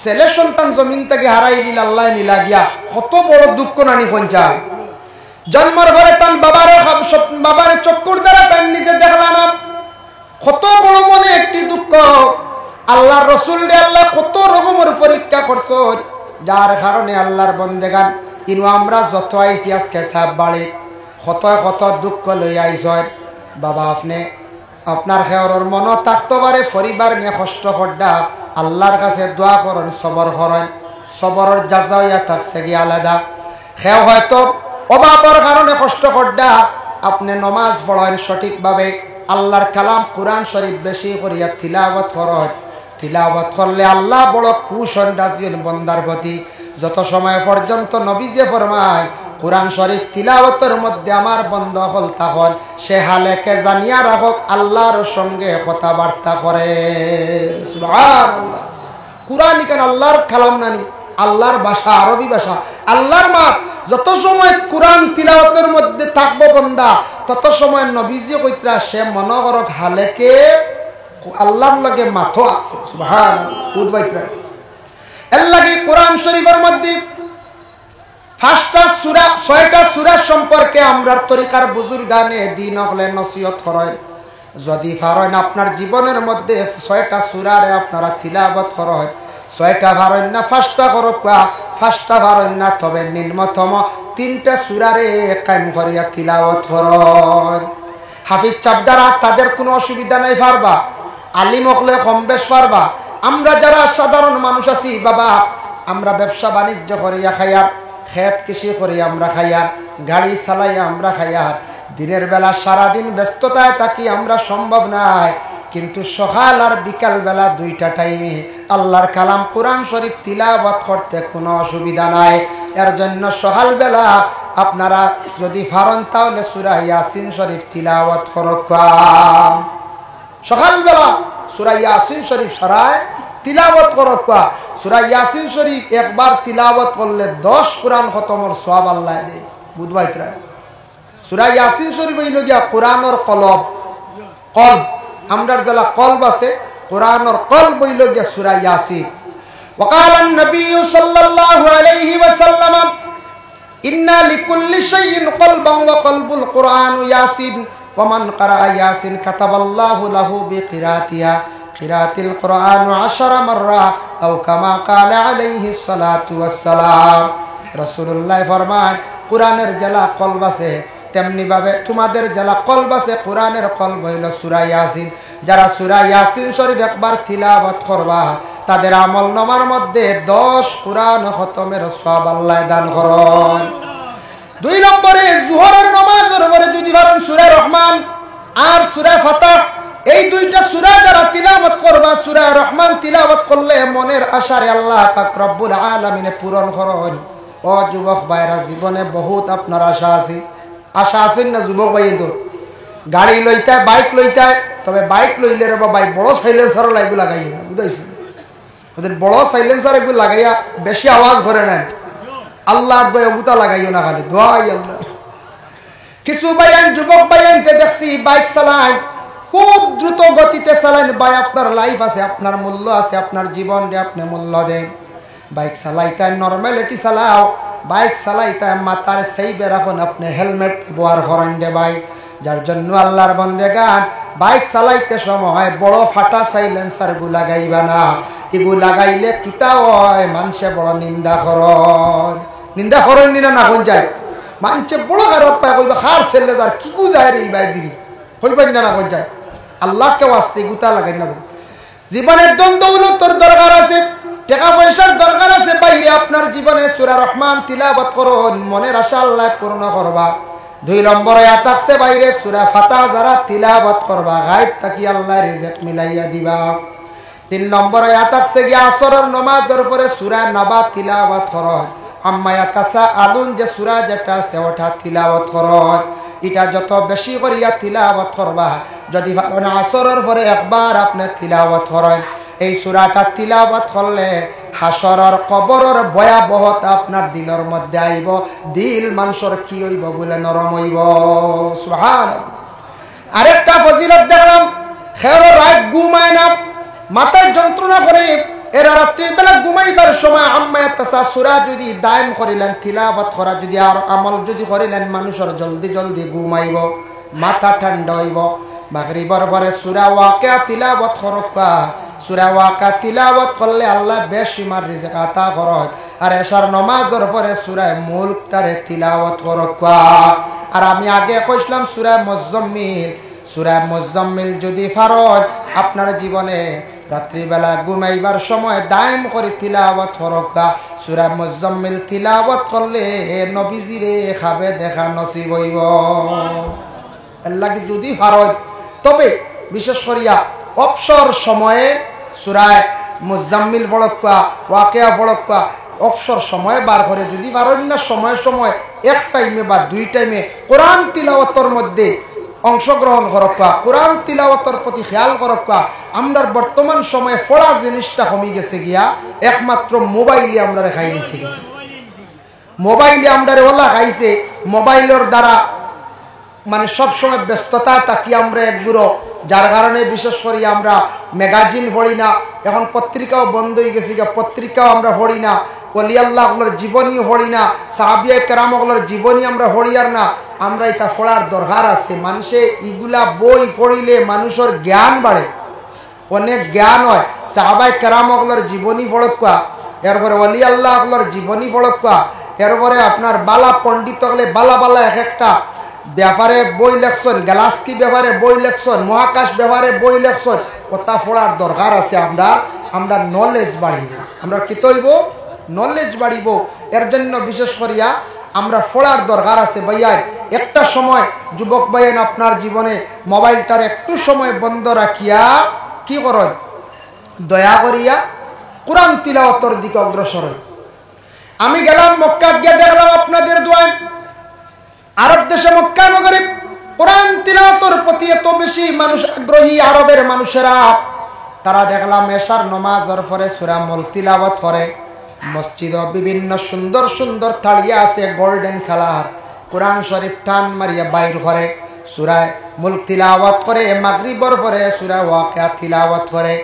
ছেলে সন্তান জমিন থেকে হারাই দিল, আল্লাহ নিলা গিয়া কত বড় দুঃখ নানি পঞ্চায়। জন্মের ঘরে তান বাবারে চক্কর দ্বারা তান নিজে দেখলা না, কত বড় মনে একটি দুঃখ। আল্লাহর রাসূল দে আল্লাহ কত রকমের পরীক্ষা করছো, যার কারণে আল্লাহর বন্দেগান ইনু আমরা যত আইছি আজকে সাব বাড়ি কত কত দুঃখ লই আইছয় বাবা। আপনি আপনার খেয়রর মন থাকতে পারে পরিবার নিয়ে কষ্ট করডা, আল্লাহর কাছে দোয়া করেন, সবর করেন। সবরের জাজা হইয়া থাকছে গিয়ে আলাদা। খেয়ে হয়তো অভাবের কারণে কষ্ট করডা, আপনি নমাজ পড়েন সঠিকভাবে, আল্লাহর কালাম কোরআন শরীফ বেশি করিয়া তিলাওয়াত করেন। তিলাওয়াত করলে আল্লাহ বড় খুশ হন রাজিয়েন বন্দার প্রতি। যত সময় পর্যন্ত নবীজি ফরমায় কোরআন শরীফ তিলাওয়াতের মধ্যে আমার বন্ধ হল তখন সে হালেকে জানিয়া রাখক আল্লাহর সঙ্গে কথাবার্তা করে। সুবহানাল্লাহ। কোরআন কেন আল্লাহর কালাম নানি, আল্লাহর ভাষা, আরবি ভাষা, আল্লাহর মাত। যত সময় কোরআন তিলাওয়াতের মধ্যে থাকবো বন্দা, তত সময় নবীজি কইত্রা সে মনে করক হালেকে আল্লাহর লগে মাথো আছে। সুবহানাল্লাহ। বুঝবাইত্রা এর লাগে কোরআন শরীফের মধ্যে 5টা সূরা 6টা সূরা সম্পর্কে আমরার তরিকার বুজুর্গানে দিন হলে নসিহত করেন। যদি পারেন আপনার জীবনের মধ্যে 6টা সূরারে আপনারা তিলাওয়াত করেন, 6টা পারেন না 5টা করো, 5টা পারেন না তবে নিম্নতম 3টা সূরারে কায়েম করিয়া তিলাওয়াত করেন। হাফিজ চাপদারা তাদের কোনো অসুবিধা নাই, পারবা। আলিম হলে কম বেশ পারবা। আমরা যারা সাধারণ মানুষ আছি বাবা, আমরা ব্যবসা বাণিজ্য করিয়া খাইয়ার, খেত কৃষি করি আমরা খাইয়ার, গাড়ি চালাই আমরা খাইয়ার, দিনের বেলা সারাদিন ব্যস্ততায় থাকি আমরা সম্ভব নাই। কিন্তু সকাল আর বিকাল বেলা 2টা টাইমে আল্লাহর কালাম কোরআন শরীফ তিলাওয়াত করতে কোনো অসুবিধা নাই। এর জন্য সকালবেলা আপনারা যদি পারেন তাহলে সূরা ইয়াসিন শরীফ তিলাওয়াত করুন। সকালবেলা সূরা ইয়াসিন শরীফ সারায় তিলাওয়াত করবা। সূরা ইয়াসিন শরীফ একবার তিলাওয়াত করলে 10 কোরআন খতমের সওয়াব আল্লাহ দেয়। বুঝবাইত্রা সূরা ইয়াসিন শরীফ হইল গিয়া কোরআনের কলব। কলব আমরার যারা কলব আছে, কোরআনের কলব হইল গিয়া সূরা ইয়াসিন। وقال النبي صلى الله عليه وسلم إن لكل شيء قلبا وقلب القرآن ياسين ومن قرأ ياسين كتب الله له بقراءتها قراءة القرآن 10 مرة أو كما قال عليه الصلاة والسلام। রাসূলুল্লাহ ফরমান কোরআনের জেলা কলব আছে, তেমনি ভাবে তোমাদের জেলা কলব আছে, কোরআনের কলব হইল সূরা ইয়াসিন। যারা সূরা ইয়াসিন শরীফ একবার তিলাওয়াত করবা তাদের আমলনামার মধ্যে 10 কোরআন খতমের সওয়াব আল্লাহ দান করেন। 2 নম্বরে যোহরের নামাজের পরে যদি পারেন সূরা রহমান আর সূরা ফাতিহা, এই 2টা সূরা যারা তিলাওয়াত করবা, সূরা রহমান তিলাওয়াত করলে মনের আশারে আল্লাহ পাক রব্বুল আলামিনে পূরণ করেন। ও যুবক ভাইরা, জীবনে বহুত আপনার আশা আছে। আশা আছেন না যুবক ভাইদের? গাড়ি লইতে, বাইক লইতে, তবে বাইক লইলে রে ভাই বড় সাইলেন্সার লাগবে লাগাইও না, বুঝাইছেন? ওদের বড় সাইলেন্সার এগুলো লাগাইয়া বেশি আওয়াজ করে নেন। আল্লাহর দয়া বুতা লাগাইও না, খালি দোয়াই আল্লাহ। কিছু ভাইয়ান যুবক ভাইয়ানকে দেখছি বাইক চালায়, খুব দ্রুত গতিতে চালান। ভাই আপনার লাইফ আছে, আপনার মূল্য আছে, আপনার জীবন রে আপনি মূল্য দেন। বাইক চালাইতে নর্মালিটি চালাও, বাইক চালাইতে মাথার সেই বেরাখন আপনি হেলমেট ব্যবহার করেন দে ভাই। যার জন্য আল্লাহর বান্দেগান বাইক চালাইতে সময় বড় ফাটা সাইলেন্সার গু লাগাইবা না। এগু লাগাইলে কিতা হয়, মানুষে বড় নিন্দা করেন। নিন্দা করেন দিনা না কোন যায় মানুষে বড় খারাপ পায়, কইবা খার ছেলে যার কি কু যায় রে এই বাই দিদি হইবেন না কোন যায়। আল্লাহকে ওয়াস্তে গুতা লাগাই না। জীবনের দ্বন্দ্বগুলোর দরকার আছে, টাকা পয়সার দরকার আছে, বাইরে আপনার জীবনে সূরা রহমান তিলাওয়াত করুন, মনের আশা আল্লাহ পূর্ণ করবা। 2 নম্বরে আয়াত আছে বাইরে সূরা ফাতিহা যারা তিলাওয়াত করবা, গায়ব থাকি আল্লাহ রিজিক মিলাইয়া দিবা। 3 নম্বরে আয়াত আছে গিয়া আসরের নামাজের পরে সূরা নাবা তিলাওয়াত করুন। আম্মা ইয়াতাসাআলুন যে সূরা যেটা আছে ওটা তিলাওয়াত করুন। এটা যত বেশি করিয়া তিলাওয়াত করবা, যদি পারেন আসরের পরে একবার আপনি তিলাওয়াত করেন, এই সূরাটা তিলাওয়াত করলে হাসরের কবরের ভয়াবহতা আপনার দিলের মধ্যে আইব। দিল মানুষের কি হইব বলে নরম হইব। সুবহানাল্লাহ। আরেকটা ফজিলত দেখলাম, খেরো রাত ঘুমায় না, মাথায় যন্ত্রণা করে, এরা রাত্রিবেলা ঘুমাইবার সময় আম্মা ইয়াতাসা সূরা যদি দায়েম করিলেন, তিলাওয়াত করা যদি আর আমল যদি করিলেন, মানুষের জলদি জলদি ঘুমাইব, মাথা ঠান্ডা হইব। মাগরিবের পরে সূরা ওয়াকিয়া তিলাওয়াত করবা, সূরা ওয়াকিয়া তিলাওয়াত করলে আল্লাহ বেশিমার রিজিক আতা করে। আর এশার নামাজের পরে সূরা মুলক তারে তিলাওয়াত করবা। আর আমি আগে কইছিলাম সূরা মুজাম্মিল যদি ফরজ আপনার জীবনে রাত্রিবেলা ঘুমাইবার সময় দায়েম করে তিলাওয়াত করবা। সূরা মুজাম্মিল তিলাওয়াত করলে নবীজিরে খাবে দেখা নসিব হইব। আল্লাহ কি যদি ফরজ, তবে বিশেষ করিয়া অবসর সময়ে সূরা মুজাম্মিল পড়বা, ওয়াকিয়া পড়বা, অবসর সময় বার করে যদি পারেন না সময় সময় এক টাইমে বা দুই টাইমে কোরআন তিলাওয়াতের মধ্যে অংশগ্রহণ করবা, কোরআন তিলাওয়াতের প্রতি খেয়াল করবা। আমরা বর্তমান সময়ে পড়া জিনিসটা কমে গেছে গিয়া, একমাত্র মোবাইলে আমরা খাই নিছে গেছে। মোবাইলে আমরা ওলা খাইছে, মোবাইলের দ্বারা মানে সবসময় ব্যস্ততা থাকি আমরা একগুলো, যার কারণে বিশেষ করে আমরা ম্যাগাজিন পড়ি না। এখন পত্রিকাও বন্ধ হয়ে গেছে, পত্রিকাও আমরা পড়ি না, ওলি আল্লাহগুলোর জীবনী পড়ি না, সাহাবিয়ে কেরামগুলোর জীবনী আমরা পড়িয়ার না। আমরা এটা পড়ার দরকার আছে। মানুষে ইগুলা বই পড়িলে মানুষের জ্ঞান বাড়ে, অনেক জ্ঞান হয়। সাহাবায়ে কেরামগুলোর জীবনী পড়কা, এরপরে ওলি আল্লাহগুলোর জীবনী পড়কা, এরপরে আপনার বালা পণ্ডিত হলে বালা বালা এক একটা ব্যাপারে বই লেখছেন, গ্যালাস্কি ব্যাপারে বই লেখছেন, মহাকাশ ব্যাপারে বই লেখছেন। কথা পড়ার দরকার আছে। আমরা নলেজ বাড়িব, আমরা কি তৈব নলেজ বাড়িব। এর জন্য বিশেষ করিয়া আমরা পড়ার দরকার আছে। ভাইয়া একটা সময় যুবক ভাইয়েন আপনার জীবনে মোবাইলটার একটু সময় বন্ধ রাখিয়া কি করেন, দয়া করিয়া কোরআন তিলাওয়াতের দিকে অগ্রসর হয়। আমি গেলাম মক্কা গিয়ে দেখলাম আপনাদের দোয়ায় আরব দেশে মক্কা নগরে কোরআন তিলাওয়াতের প্রতি এত বেশি মানুষ আগ্রহী। আরবের মানুষেরা তারা দেখলাম এশার নামাজের পরে সূরা মুলক তিলাওয়াত করে। মসজিদে বিভিন্ন সুন্দর সুন্দর থালিয়া আছে গোল্ডেন কালার, কোরআন শরীফ টান মারিয়া বাইর করে সূরা মুলক তিলাওয়াত করে। মাগরিবের পরে সূরা ওয়াকিয়া তিলাওয়াত করে।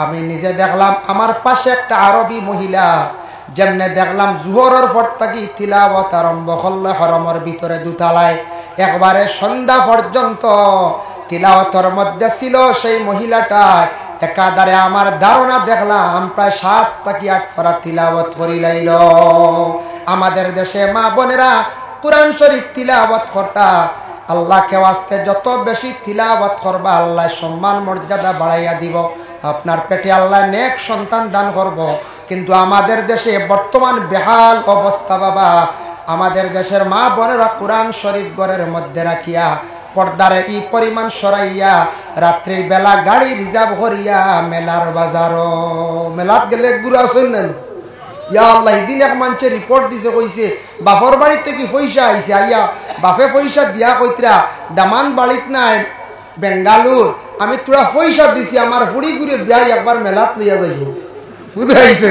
আমি নিজে দেখলাম আমার পাশে একটা আরবি মহিলা যেমনে দেখলাম জোহরের পর থেকে তিলাওয়াত আরম্ভ করলে হরমের ভিতরে দুতলায় একবারে সন্ধ্যা পর্যন্ত তিলাওয়াতের মধ্যে ছিল। সেই মহিলাটা একাধারে আমার ধারণা দেখলাম প্রায় 7 থেকে 8 পারা তিলাওয়াত করিলাইল। আমাদের দেশে মা বোনেরা কোরআন শরীফ তিলাওয়াত করতা, আল্লাহকে ওয়াস্তে যত বেশি তিলাওয়াত করবা আল্লাহ সম্মান মর্যাদা বাড়াইয়া দিব, আপনার পেটে আল্লাহ নেক সন্তান দান করব। কিন্তু আমাদের দেশে বর্তমান বেহাল অবস্থা বাবা। আমাদের দেশের মা বোনেরা কোরআন শরীফ ঘরের মধ্যে রাখিয়া পর্দারে এই পরিমাণ সরাইয়া রাত্রির বেলা গাড়ি রিজার্ভ করিয়া মেলার বাজারও মেলাত গেলে গুড়া শুনলেন। ইয়া আল্লাহ, এদিন এক মানুষের রিপোর্ট দিছে, কইছে বাপর বাড়ির থেকে পয়সা আইছে, আইয়া বাপে পয়সা দিয়া কইতরা দামান বাড়িত নাই বেঙ্গালুর, আমি তোরা পয়সা দিছি আমার হুড়ি ঘুরে বিয়াই একবার মেলাত লইয়া যাইব। বুঝাইছে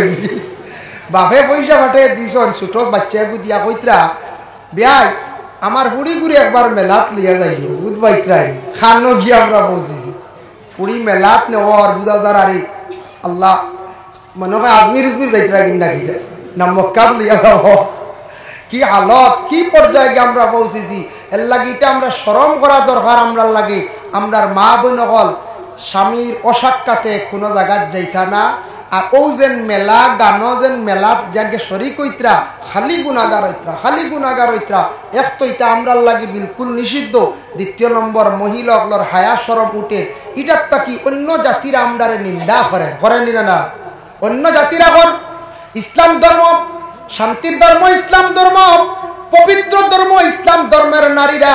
বাপে পয়সা ফাটে দিছন ছোট বাচ্চা দিয়া কইতরা বিয়াই আমার হুড়ি ঘুরে একবার মেলাত লইয়া যাইব। বুঝবাইতরাই খানো গিয়ে আমরা পৌঁছেছি পুরী মেলাত নেওয়ার বুঝা যার আরে আল্লাহ মনে হয় আজমির যাইতরা কিনা কি না মক্কাত লইয়া যাব। কি হালত, কি পর্যায়ে আমরা পৌঁছেছি। এর লাগে এটা আমরা শরম করা দরকার। আমরা লাগে আমরার মা বোন হল স্বামীর অসাক্ষাতে কোনো জায়গাত যাইতা না। আর ও যেন মেলা গানো যেন মেলাত যাকে শরিক হইতরা খালি গুণাগার হইতরা, খালি গুণাগার হইতরা। এক তো এটা আমরার লাগে বিলকুল নিষিদ্ধ। দ্বিতীয় নম্বর মহিলাগুলোর হায়া সরম উঠে, এটার তাকি অন্য জাতিরা আমরারে নিন্দা করে নিরা না। অন্য জাতিরা হন ইসলাম ধর্ম শান্তির ধর্ম, ইসলাম ধর্ম পবিত্র ধর্ম। ইসলাম ধর্মের নারীরা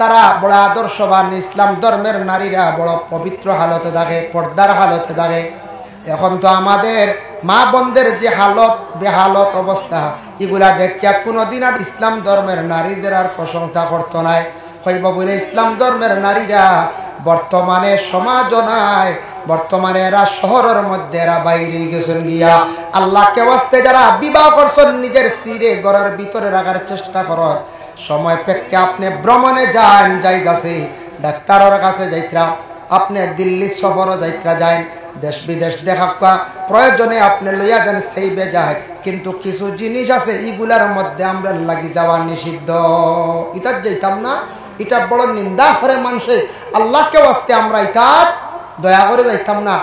তারা বড় আদর্শবান, ইসলাম ধর্মের নারীরা বড় পবিত্র হালতে থাকে, পর্দার হালতে থাকে। এখন তো আমাদের মা বোনদের যে হালত বেহালত অবস্থা, এগুলা দেখিয়া কোনোদিন আর ইসলাম ধর্মের নারীদের আর প্রশংসা করতো নাই। হইব বলে ইসলাম ধর্মের নারীরা বর্তমানে সমাজ নাই, বর্তমানে এরা শহরের মধ্যে এরা বাইরে গেছেন গিয়া। আল্লাহকে ওয়াস্তে যারা বিবাহ করছেন নিজের স্ত্রীরে ঘরের ভিতরে রাখার চেষ্টা করেন, সময় পেক্ষে আপনি ভ্রমণে যান, যাই যাচ্ছে ডাক্তারের কাছে যাইত্রা, আপনি দিল্লি সফরও যাইত্রা যান, দেশ বিদেশ দেখা প্রয়োজনে আপনি লইয়া যান, সেইবে যায়। কিন্তু কিছু জিনিস আছে এগুলার মধ্যে আমরা লাগি যাওয়া নিষিদ্ধ। ইতার যাইতাম না, এটা বড় নিন্দা করে মানুষের। আল্লাহকে ওয়াস্তে আমরা ইতার দয়া করে যাইতাম না।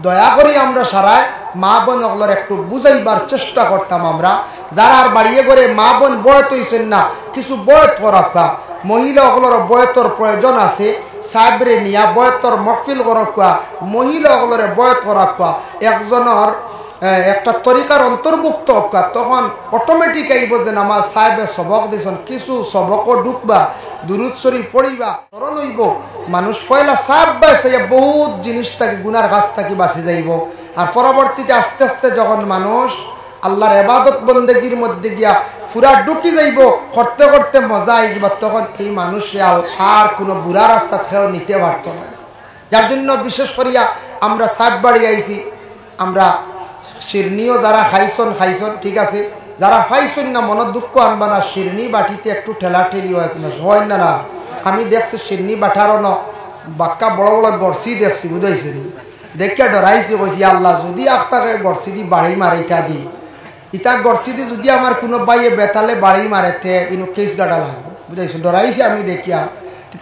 দয়া করি আমরা সারায় মা বোন ওগুলোর একটু বুঝাইবার চেষ্টা করতাম আমরা, যারা আর বাড়িয়ে করে মা বোন বয়ত হইছেন না, কিছু বয়ত করাক্কা, মহিলা ওগুলোর বয়তর প্রয়োজন আছে, সাবরে নিয়া বয়তর মহফিল করাক্কা, মহিলা ওগুলোর বয়ত করাক্কা, একজনের একটা তরিকার অন্তর্ভুক্ত হক্কা, তখন অটোমেটিক আইব যে আমার সাহেবে সবক দিয়েছেন, কিছু সবকও ঢুকবা, দুরুদ শরীফ পড়িবা, স্মরণ হইব, মানুষ পয়লা সাহেব বাসে বহুত জিনিস থাকি গুনার কাছ থাকি বাঁচি যাইব। আর পরবর্তীতে আস্তে আস্তে যখন মানুষ আল্লাহর ইবাদত বন্দেগীর মধ্যে গিয়া পুরা ঢুকি যাইব, করতে করতে মজা আই যাব, তখন এই মানুষে আর কোনো বুড়া রাস্তা থেকেও নিতে পারত না। যার জন্য বিশেষ করিয়া আমরা সাহেব বাড়ি আইছি, আমরা শিরনিও যারা খাইছন খাইছন ঠিক আছে, যারা খাইছন না মনের দুঃখ আনবা না, শিরনি বাটিতে একটু ঠেলাঠেলি হয় না না। আমি দেখছি শিরনি বাটারও না বাক্কা বড় বড় গড়সি দেখছি, বুঝাইছি, দেখে ডরাইছি, কইছি আল্লাহ যদি আখটাকে গড়সি দি বাড়ি মারে ইটা দি, ইটা গড়সি দি যদি আমার কোনো বাইয়ে বেতালে বাড়ি মারেতে ইনো কেস গাড়া লাগবে, বুঝাইছি, ডরাইছি আমি দেখিয়া।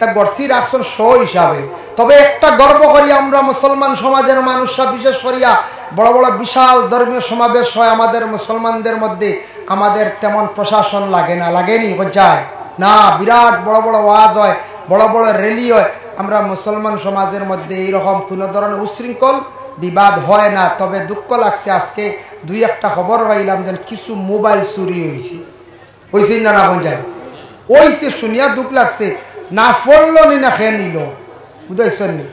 তা গড়সি রাখছেন শো হিসাবে। তবে একটা গর্ব করি আমরা মুসলমান সমাজের মানুষরা, বিশেষ করিয়া বড় বড় বিশাল ধর্মীয় সমাবেশ হয় আমাদের মুসলমানদের মধ্যে, আমাদের তেমন প্রশাসন লাগে না, লাগেনি যায় না, বিরাট বড় বড় ওয়াজ হয়, বড় বড় র্যালি হয়, আমরা মুসলমান সমাজের মধ্যে এইরকম কোনো ধরনের উশৃঙ্খল বিবাদ হয় না। তবে দুঃখ লাগছে আজকে দুই একটা খবর পাইলাম যে কিছু মোবাইল চুরি হয়েছে না না যায় ওইছে, শুনিয়া দুঃখ লাগছে। না পড়লো নি না খেয়ে নিল, বুঝাইছেন নি,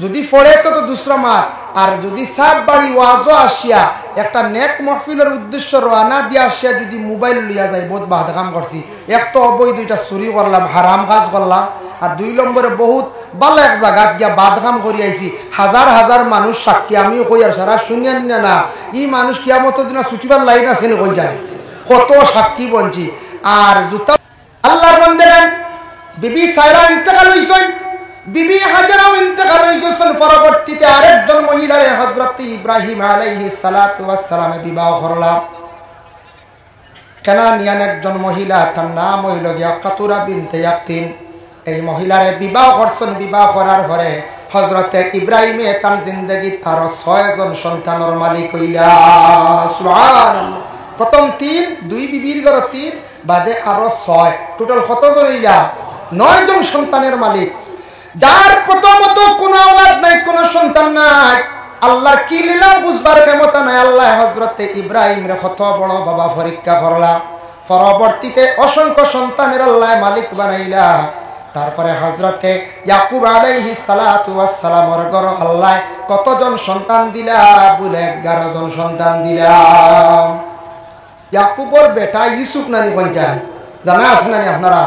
যদি পড়ে তো দুসরা মার। আর যদি সাত বাড়ি ওয়াজও আসিয়া একটা নেক মহফিলের উদ্দেশ্য রানা দিয়া আসিয়া যদি মোবাইল লিয়া যায়, বহুত বাদ কাম করছি। এক তো অবৈ দুইটা চুরি করলাম, হারাম কাজ করলাম, আর দুই নম্বরে বহুত ভালো এক জায়গাত গিয়া বাদ কাম করি আইছি, হাজার হাজার মানুষ সাক্ষী। আমিও কই আর সারা শুনিয়ান না, ই মানুষ কিয়ামতের দিন ছুটিবার লাইন আছে না, কই যায় কত সাক্ষী বঞ্চি। আর জুতা আল্লাহর বান্দারা বিবি সায়রা ইন্তেকাল হইছেন, বিবি হাজরাও ইন্তেকাল হয়ে গেছেন। পরবর্তীতে আরেকজন মহিলারে হযরত ইব্রাহিম আলাইহিস সালাতু ওয়াস সালামে বিবাহ করলাম। কেনানিয়ান একজন মহিলা, তার নাম হইল গিয়া কাতুরা বিনতে ইয়াকিন। এই মহিলারে বিবাহ করছেন। বিবাহ করার পরে হযরত ইব্রাহিমে তার জিন্দেগি তার 6 জন সন্তানের মালিক হইলা। সুবহানাল্লাহ। প্রথম 3, 2 বিবির ঘর 3, বাদে আরো 6, টোটাল কতজন হইলা? 9 জন সন্তানের মালিক। যার প্রথমত কোন আওলাদ নাই, কোন সন্তান নাই, আল্লাহর কি লীলা বুঝবার ক্ষমতা নাই। আল্লাহ হযরত ইব্রাহিম রে কত বড় বাবা পরীক্ষা করলা, পরবর্তীতে অসংখ্য সন্তানের আল্লাহ মালিক বানাইলা। তারপরে হযরতে ইয়াকুব আলাইহিস সালাতু ওয়াস সালামের ঘর আল্লাহ কতজন সন্তান দিলা? বলে 11 জন সন্তান দিলা। ইয়াকুবর বেটা ইউসুফ নানি পঞ্চায় জানা আছে নানি আপনারা?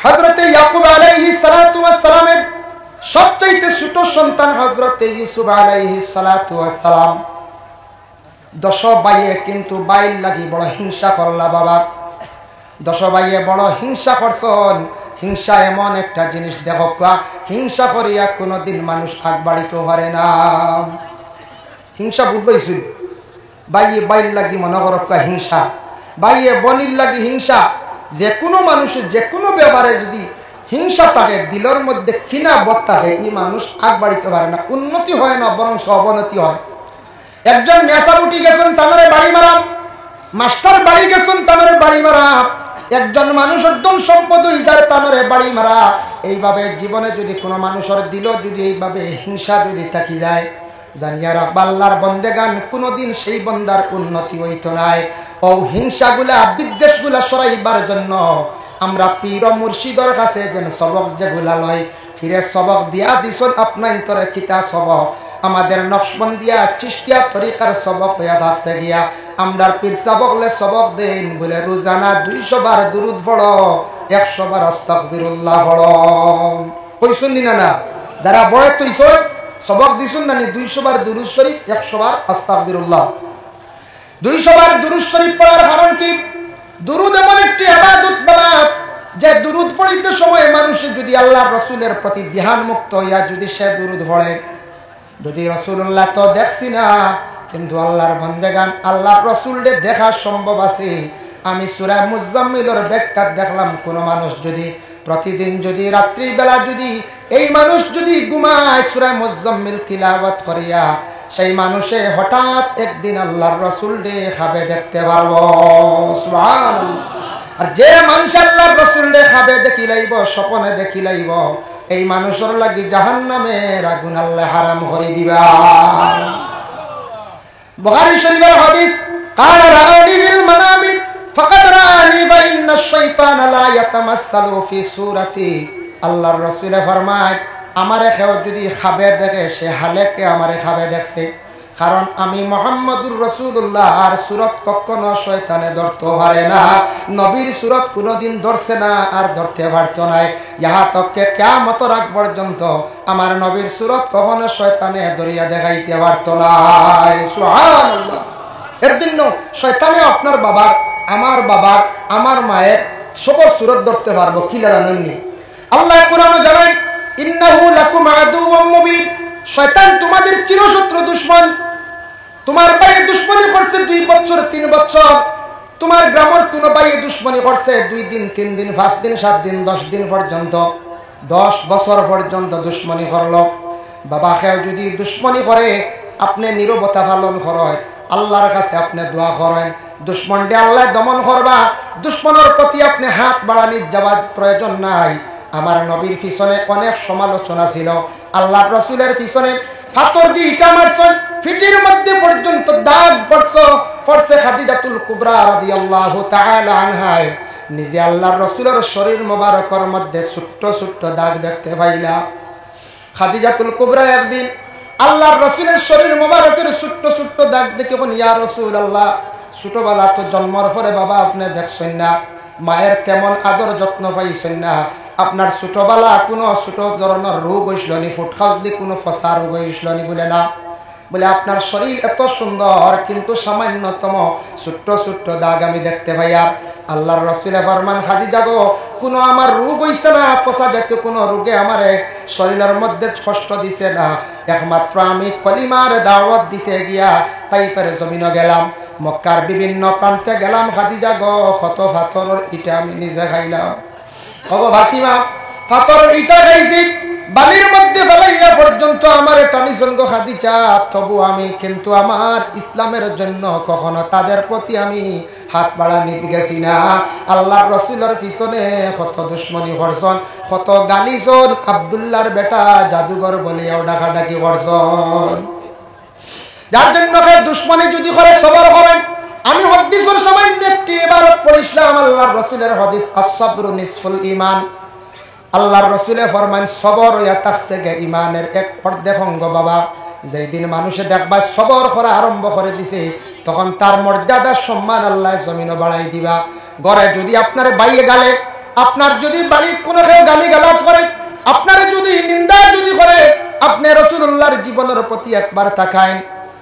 হযরতে ইয়াকুব আলাইহিস সালাতু ওয়াস সালামের সবচেয়ে ছোট সন্তান হযরতে ইউসুফ আলাইহিস সালাতু ওয়াস সালাম। 10 ভাইয়ে কিন্তু বাইল লাগি বড় হিংসা করলা বাবা। 10 ভাইয়ে বড় হিংসা করছন। হিংসা এমন একটা জিনিস, দেখো হিংসা করিয়া কোনোদিন মানুষ আগ বাড়িতে পারে না। হিংসা বুঝবাইছিল, বাইয়ে বাইল লাগি মনে করক্কা হিংসা, বাইয়ে বনির লাগি হিংসা। যে কোনো মানুষের যে কোনো ব্যাপারে যদি হিংসা থাকে, দিলের মধ্যে কিনা বদ থাকে, এই মানুষ আগ বাড়িতে পারে না, উন্নতি হয় না, বরং অবনতি হয়। একজন মেসাবুটি গেছেন তানারে বাড়ি মারা, মাস্টার বাড়ি গেছেন তানারে বাড়ি মারা, একজন মানুষ একদম সম্পদ যার তানারে বাড়ি মারা। এইভাবে জীবনে যদি কোনো মানুষের দিল যদি এইভাবে হিংসা যদি থাকি যায়, জানিয়া রাখ আল্লাহর বন্দেগান কোনোদিন সেই বন্দার উন্নতি হইতো নাই। ও হিংসাগুলা বিদ্বেষগুলা সরাইবার জন্য আমরা পীর মুর্শিদর কাছে যেন সবক যেগুলা লয়, ফিরে সবক দিয়া দিছন আপনার তরে কিতা সবক আমাদের নকশবন্দিয়া চিশতিয়া তরিকার সবক হইয়া থাকছে গিয়া। আমরা পীর সাবকলে সবক দেন বলে রোজানা 200 বার দুরুদ পড়ো, 100 বার আস্তাগফিরুল্লাহ পড়ো। কইছুন না না? যারা বয়স তৈছন সবক দিছুন না, 200 বার দুরুদ শরীফ, 100 বার আস্তাগফিরুল্লাহ। 200 বার দুরুদ শরীফ পড়ার কারণ কি? দুরুদ এমন একটি ইবাদত বাবা, যে দুরুদ পড়িতে সময় মানুষের যদি আল্লাহ রসুলের প্রতি ধ্যান মুক্ত হইয়া যদি সে দুরুদ পড়ে, যদি রাসূলুল্লাহ তো দেখছি না, কিন্তু আল্লাহর বান্দাগান আল্লাহ রাসূলকে দেখা সম্ভব আছে। আমি সূরা মুজাম্মিলের ব্যাখ্যা দেখলাম, কোন মানুষ যদি প্রতিদিন যদি রাত্রি বেলা যদি এই মানুষ যদি ঘুমায় সূরা মুজাম্মিল তিলাওয়াত করিয়া, সেই মানুষে হঠাৎ একদিন আল্লাহর রাসূল রে খাবে দেখতে পারবো। সুবহানাল্লাহ। আর যে মানুষ আল্লাহর রাসূল রে খাবে দেখিলাইব, স্বপ্নে দেখিলাইব, এই মানুষের লাগি জাহান্নামের আগুন আল্লাহ হারাম করে দিবা। বুখারী শরীফের হাদিস, قال رآني بالمنام فقد رآني فإن الشيطان لا يتمثل في صورتي। আল্লাহর রাসূল ফরমায়, আমারে কেউ যদি খাবে দেখে সে হালেকে আমারে খাবে দেখছে, কারণ আমি মুহাম্মদুর রাসূলুল্লাহ আর সূরত কখনো শয়তানে ধরতে পারে না, নবীর সূরত কোনোদিন ধরছে না আর ধরতে পারতো না। ইহা তককে কিয়ামতের আগ পর্যন্ত আমার নবীর সূরত কখনো শয়তানে ধরিয়া দেখাইতে পারতো না। সুবহানাল্লাহ। এর জন্য শয়তানে আপনার বাবার, আমার বাবার, আমার মায়ের সবার সূরত ধরতে পারবো কি জানেননি? আল্লাহ কোরআনে জানায়, ইন্নাহু লাকুম আদুউম মুবিন। শয়তান তোমাদের চিরশত্রু দুশমন। তোমার ভাই দুশমনি করছে 2 বছর 3 বছর, তোমার গ্রামের কোন ভাই দুশমনি করছে 2 দিন 3 দিন 5 দিন 7 দিন 10 দিন পর্যন্ত, 10 বছর পর্যন্ত দুশমনি করলো। বাবা কেউ যদি দুশমনি করে আপনি নীরবতা পালন করেন, আল্লাহর কাছে আপনি দোয়া করেন, দুশমনকে আল্লাহ দমন করবা। দুশমনের প্রতি আপনি হাত বাড়ানির যাওয়ার প্রয়োজন নাই। আমার নবীর পিছনে অনেক সমালোচনা ছিল, আল্লাহর রাসূলের পিছনে পাথর দিয়ে ইটা মারছেন, ফিটির মধ্যে পর্যন্ত দাগ পড়ছে। খাদিজাতুল কুবরা রাদিয়াল্লাহু তাআলা আনহা নিজে আল্লাহর রাসূলের শরীর মোবারকের মধ্যে ছোট্ট ছোট্ট দাগ দেখতে পাইলা। খাদিজাতুল কুবরা একদিন আল্লাহর রাসূলের শরীর মোবারকের ছোট্ট ছোট্ট দাগ দেখে বলেন, ইয়া রাসূলুল্লাহ, ছোটবেলা তো জন্মের পরে বাবা আপনি দেখছেন না, মায়ের কেমন আদর যত্ন পাইছেন না, আপনার ছোটবেলা কোনো ছোট ধরনের রোগ হইছিল নি, ফুট খাওয়ালি কোনো ফসা রোগ হইছিল নি? বলে না। বলে আপনার শরীর এত সুন্দর কিন্তু সামান্যতম ছোট্ট ছোট্ট দাগ আমি দেখতে পাই। আর আল্লাহর রাসূল ফরমান, খাদিজা গো, কোনো আমার রোগ হইছে না, ফসা জাতীয় কোনো রোগে আমারে শরীরের মধ্যে কষ্ট দিছে না, একমাত্র আমি কলিমার দাওয়াত দিতে গিয়া তাইফের জমিনে গেলাম, মক্কার বিভিন্ন প্রান্তে গেলাম। খাদিজা গো, কত পাথরের ইটা আমি নিজে খাইলাম। ওগো ফাতিমা, পাথরের ইটা খাইছি, বালির মধ্যে ফেলাইয়া পর্যন্ত আমার টানিছেন গো খাদিজা, তবু আমি কিন্তু আমার ইসলামের জন্য কখনো তাদের প্রতি আমি হাত বাড়ানি গেছি না। আল্লাহর রাসূলের পিছনে কত দুশমনি করছেন, কত গালিছেন, আব্দুল্লাহর বেটা জাদুঘর বলিয়াও ডাকাডাকি করছেন। যার জন্য দুশমনি যদি করে সবর করেন। আমি হাদিসের সামান্য একটি ইবারত পড়িছিলাম, আল্লাহর রাসূলের হাদিস, আস-সাবরু নিসফুল ঈমান। আল্লাহর রাসূলে ফরমান, সবর ইয়া তাফসিগে ঈমানের এক অর্ধেক অঙ্গ। বাবা যেই দিন মানুষে দেখবা সবর করা আরম্ভ করে দিছে, তখন তার মর্যাদা সম্মান আল্লাহ জমিনে বাড়াই দিবা। ঘরে যদি আপনার বাইয়ে গালে, আপনার যদি বাড়ির কোনো কেউ গালি গালাজ করে, আপনারে যদি নিন্দা যদি করে, আপনি রাসূলুল্লাহর জীবনের প্রতি একবার তাকায়েন।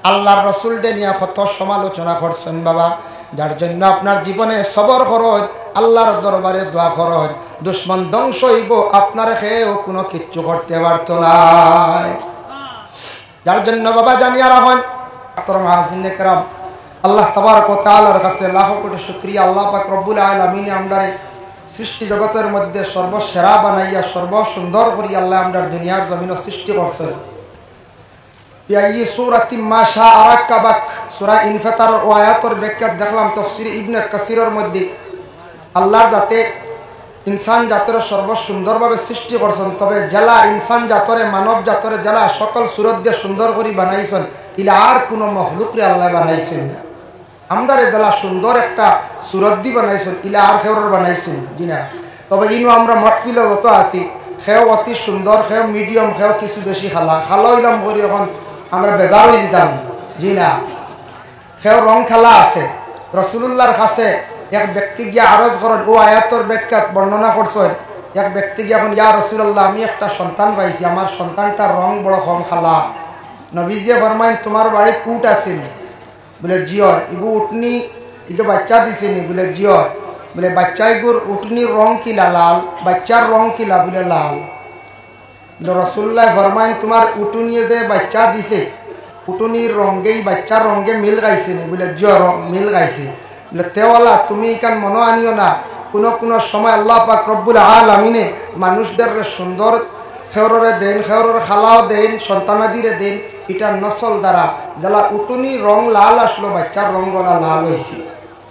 আল্লাহর রাসূলকে নিয়ে কত সমালোচনা করছেন বাবা। যার জন্য আপনার জীবনে সবর করুন, আল্লাহর দরবারে দোয়া করুন, দুশমন ধ্বংস হইব, আপনার কেউ কোনো কিচ্ছু করতে পারতো না। যার জন্য বাবা জানিয়া রাখুন, আল্লাহ তাবারক ওয়া তাআলার কাছে লাখ কোটি শুকরিয়া। আল্লাহ পাক রব্বুল আলামিন আমরারে সৃষ্টি জগতের মধ্যে সর্বসেরা বানাইয়া সর্বসুন্দর করি আল্লাহ আমরার দুনিয়ার জমিনে সৃষ্টি করছেন। এই সূরাতি মা শাআ রাকাবাক, সূরা ইনফিতার ও আয়াতের ব্যাখ্যা দেখলাম তাফসীর ইবনে কাসিরের মধ্যে। আল্লাহ যাতে ইনসান জাতের সর্বসুন্দরভাবে সৃষ্টি করছেন, তবে জেলা ইনসান জাতরে, মানব জাতরে জেলা সকল সুরত দিয়ে সুন্দর করে বানাইছেন, ইলা আর কোনো মখলুকরে আল্লাহ বানাইছেন না। আমদারে জেলা সুন্দর একটা সুরত দিয়ে বানাইছেন, ইলা আর খেউর বানাইছেন জি না। তবে ইনো আমরা মহফিলে যত আছি, খেও অতি সুন্দর, খেও মিডিয়াম, খেও কিছু বেশি খালা হইলাম করি এখন আমরা বেজার হয়ে দিতাম জি না। খেও রং খেলা আছে। রাসূলুল্লাহর কাছে এক ব্যক্তি গিয়া আরজ করেন, ও আয়াতর ব্যাখ্যা বর্ণনা করছেন। এক ব্যক্তি গিয়া এখন, ইয়া রাসূলুল্লাহ, আমি একটা সন্তান পাইছি, আমার সন্তানটার রং বড় কম খালা। নবীজি ফরমাইন, তোমার বাড়ির উট আছে নি? বলে জি হয়। ইগু উটনি ইগু বাচ্চা দিছে নি? বলে জি হয়। বলে বাচ্চা ইগুর উটনির রং কিলা? লাল। বাচ্চার রং কিলা? বলে লাল। রাসূলুল্লাহ ফরমাইন, তোমার উটুনিয়ে যে বাচ্চা দিছে, উটুনির রঙেই বাচ্চার রঙে মিল গাইছে নি? বলে জি রং মিল গাইছে। বলে তেওয়ালা, তুমি এখান মনে আনিও না, কোনো সময় আল্লাহ পাক রব্বুল আলামিনে মানুষদের সুন্দর খেউরে দেন, খেউরের খালাও দেন, সন্তানাদিরে দেন, এটার নসল দ্বারা যারা উটনি রং লাল আসলো বাচ্চার রং গলা লাল হয়েছে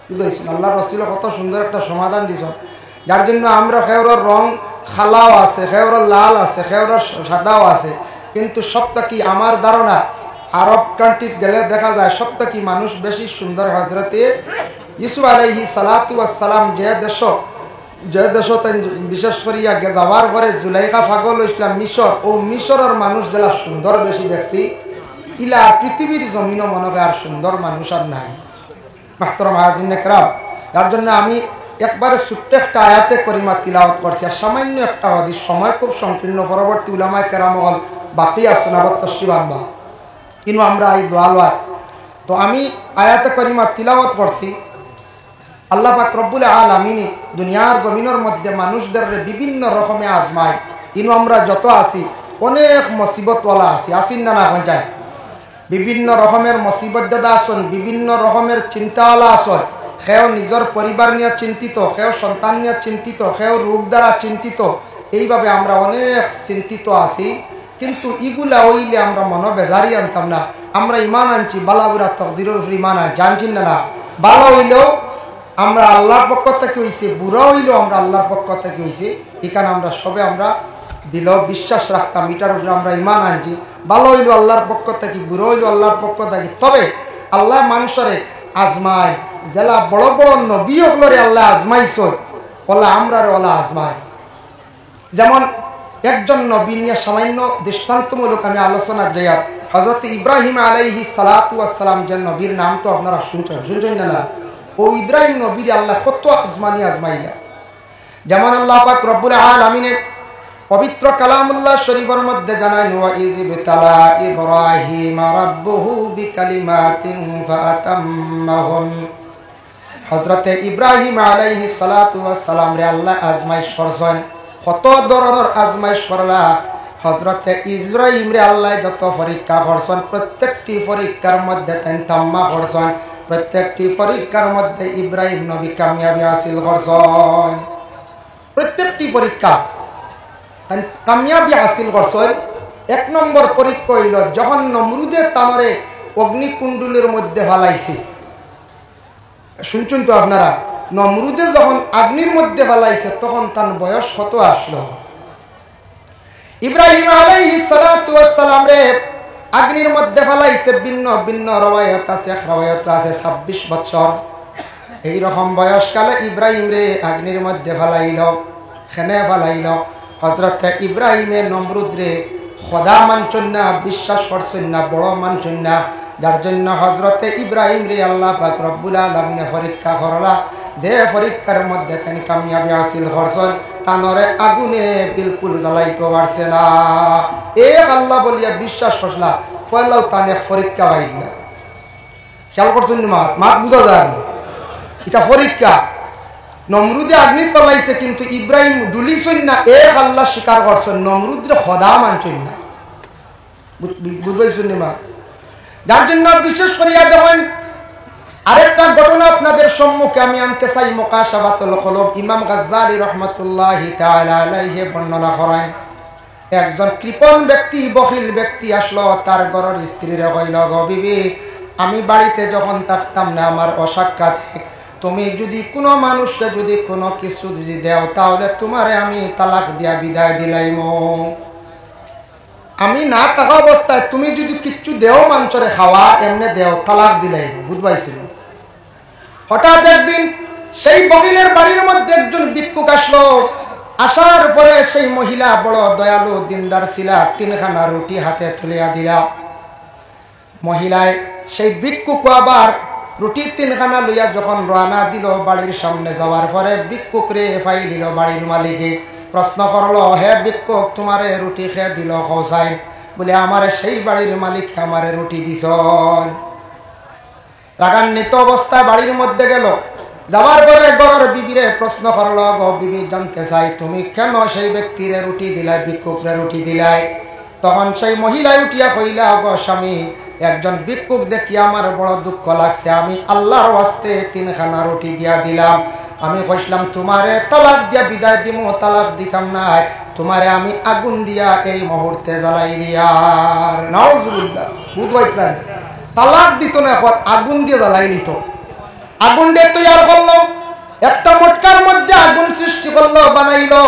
বুঝেছেন। আল্লাহ রসুল কত সুন্দর একটা সমাধান দিয়েছ, যার জন্য আমরা খেওরার রং খালাও আছে, খেওরার লাল আছে, খেওরার সাদাও আছে, কিন্তু সবটা কি আমার ধারণা আরব কান্ট্রিতে গেলে দেখা যায় সবটা কি মানুষ বেশি সুন্দর। হজরতে ইউসুফ আলাইহিস সালাতু ওয়াস সালাম যে দেশ বিশেষ করিয়া যাওয়ার পরে জুলাইখা পাগল ইসলাম মিশর, ও মিশরের মানুষ যারা সুন্দর বেশি দেখছি, ইলা পৃথিবীর জমিনও মনে হয় আর সুন্দর মানুষ আর নাই। মাহতরম হাজির নেকরাম, যার জন্য আমি একবারে ছোট্ট একটা আয়াতে করিমা তিলাওয়াত করছি, আর সামান্য একটা হাদিস, সময় খুব সংকীর্ণ, পরবর্তী উলামায়ে কেরাম হল বাকি আসুন আবার তশরিফ আনবা, কিন্তু আমরা এই দোয়ালওয়াত। তো আমি আয়াতে করিমা তিলাওয়াত করছি। আল্লাহ পাক রব্বুল আলামিন দুনিয়ার জমিনের মধ্যে মানুষদের বিভিন্ন রকমে আজমায়, কিন্তু আমরা যত আছি অনেক মুসিবতওয়ালা আছি, আসিন না না যায়, বিভিন্ন রকমের মুসিবত দাদা আসন, বিভিন্ন রকমের চিন্তাওয়ালা আসন, সেও নিজের পরিবার নিয়ে চিন্তিত, সেও সন্তান নিয়ে চিন্তিত, সেও রোগ দ্বারা চিন্তিত, এইভাবে আমরা অনেক চিন্তিত আছি। কিন্তু ইগুলা হইলে আমরা মনে বেজারি আনতাম না, আমরা ইমান আনছি, বালাবুরা তকদিরুল ইমান আনছি, আনছি না না, ভালো হইলেও আমরা আল্লাহর পক্ষ থেকে হয়েছে, বুড়া হইলেও আমরা আল্লাহর পক্ষ থেকে হয়েছে, এখানে আমরা সবে আমরা দিল বিশ্বাস রাখতাম, এটার উপরে আমরা ইমান আনছি, ভালো হইল আল্লাহর পক্ষ থেকে, বুড়ো হইল আল্লাহর পক্ষ থেকে। তবে আল্লাহ মানুষরে আজমায়, জেলা বড় বড় নবী হলরে আল্লাহ আজমাইছ, ওলা আমরা ওলা আজমায়। যেমন একজন নবী নিয়ে সামান্য দৃষ্টান্তমূলক আমি আলোচনা যাই, হযরত ইব্রাহিম আলাইহিস সালাতু ওয়াস সালাম, যে নবীর নাম তো আপনারা শুনছেন না, ও ইব্রাহিম নবীর আল্লাহ কত আজমাইলা। যেমন আল্লাহ পাক রব্বুল আলামিনের পবিত্র কালামুল্লাহ শরীফের মধ্যে জানায়, ওয়া ইয বিতালা ইব্রাহিম রাব্বুহু বিকালিমাতিন ফাতাম্মাহুন, হযরতে ইব্রাহিম আলাইহিস সালাতু ওয়াস সালাম রে আল্লাহ আজমাইশ করছেন। কত ধরনের আজমাইশ করলা, হযরতে ইব্রাহিম রে আল্লাহ যত পরীক্ষা করছেন, প্রত্যেকটি পরীক্ষার মধ্যে তেন তাম্মা করছেন, প্রত্যেকটি পরীক্ষার মধ্যে ইব্রাহিম নবী কামিয়াবি হাসিল করছেন, প্রত্যেকটি পরীক্ষা কামিয়াবি হাসিল করছেন। এক নম্বর পরীক্ষা হইল যখন নমরুদের তামরে অগ্নিকুণ্ডলের মধ্যে ফালাইছে, শুনছেন তো আপনারা, নমরুদে যখন আগ্নির মধ্যে ফালাইছে তখন তার বয়স কত আসলো? ইব্রাহিম আলাইহিস সালাতু ওয়াস সালাম রে আগ্নির মধ্যে ফালাইছে, ভিন্ন ভিন্ন রওয়ায়াত আছে, এক রওয়ায়াত আছে 26 বছর। এই রকম বয়সকালে ইব্রাহিম রে আগ্নির মধ্যে ফালাইল, খেনে ফালাইল। হযরত ইব্রাহিমের নমরুদ রে খোদা মানছেন না, বিশ্বাস করছেন না, বড় মানছেন না, যার জন্য হযরত ইব্রাহিম রে আল্লাহ পাক রব্বুল আলামিন পরীক্ষা করলা, যে পরীক্ষার মধ্যে তিনি কামিয়াবি হাসিল করছেন, তানরে আগুনে বিলকুল জ্বালাইতে পারছে না। এক আল্লাহ বলিয়া বিশ্বাস করলা, ফলাও তানে পরীক্ষা পাইল না। খেয়াল করছেন মাত বুঝা যায় না, এটা পরীক্ষা। নমরুদে আগ্নিত পালাইছে, কিন্তু ইব্রাহিম ডুলিছেন না, এক আল্লাহ স্বীকার করছেন, নমরুদরে খোদা মানছেন না। বুঝবেন মা, যার জন্য বিশেষ করিয়া দেখেন আরেকটা ঘটনা আপনাদের সম্মুখে আমি আনতে চাই। মুকাশাফাতুল কুলুব ইমাম গাজ্জালী রাহমাতুল্লাহি তাআলা আলাইহি বর্ণনা করেন, একজন কৃপণ ব্যক্তি, বখিল ব্যক্তি আসলো, তার ঘরের স্ত্রীরে কইল, গো বিবি, আমি বাড়িতে যখন থাকতাম না, আমার অসাক্ষাৎ তুমি যদি কোনো মানুষকে যদি কোনো কিছু যদি দেও, তাহলে তোমারে আমি তালাক দিয়া বিদায় দিলাইম। আমি না থাকা অবস্থায় তুমি যদি কিচ্ছু দেও, মানুষরে খাওয়া এমনি দেও, তালাক দিলাইম। বুঝবাইছিল? হঠাৎ একদিন সেই বহিলের বাড়ির মধ্যে একজন ভিক্ষুক আসলো। আসার পরে সেই মহিলা বড় দয়ালু দিনদার ছিল, 3খানা রুটি হাতে তুলিয়া দিলা। মহিলায় সেই ভিক্ষুক আবার রুটি 3খানা লইয়া যখন রওনা দিল বাড়ির সামনে, যাওয়ার পরে ভিক্ষুক রে ফাই দিল বাড়ির মালিকে। প্রশ্ন করলো, হে ভিক্ষুক, তোমারে রুটি খেয়ে দিল খোসাই? বলে, আমারে সেই বাড়ির মালিক আমারে রুটি দিছ। রাগান্বিত অবস্থায় বাড়ির মধ্যে গেল, যাওয়ার পরে ঘরের বিবিরে প্রশ্ন করলো, গো বিবি, জানতে চাই তুমি কেন সেই ব্যক্তিরে রুটি দিলাই, ভিক্ষুকরে রুটি দিলাই? তখন সেই মহিলায় উঠিয়া কইলা, গো স্বামী, একজন ভিক্ষুক দেখি আমার বড় দুঃখ লাগছে, আমি আল্লাহর ওয়াস্তে 3খানা রুটি দিয়া দিলাম। আমি কইলাম তোমারে তালাক দিয়া বিদায় দিমু, তালাক দিতাম না, তোমারে আমি আগুন দিয়া এই মুহূর্তে জ্বালাই দিয়ার। নাউজুবিল্লাহ। বুঝবাইতরান তালাক দিত না, এখন আগুন দিয়ে জ্বালাই নিত। আগুন দিয়ে তৈরি করলো, একটা মটকার মধ্যে আগুন সৃষ্টি করলো, বানাইলো,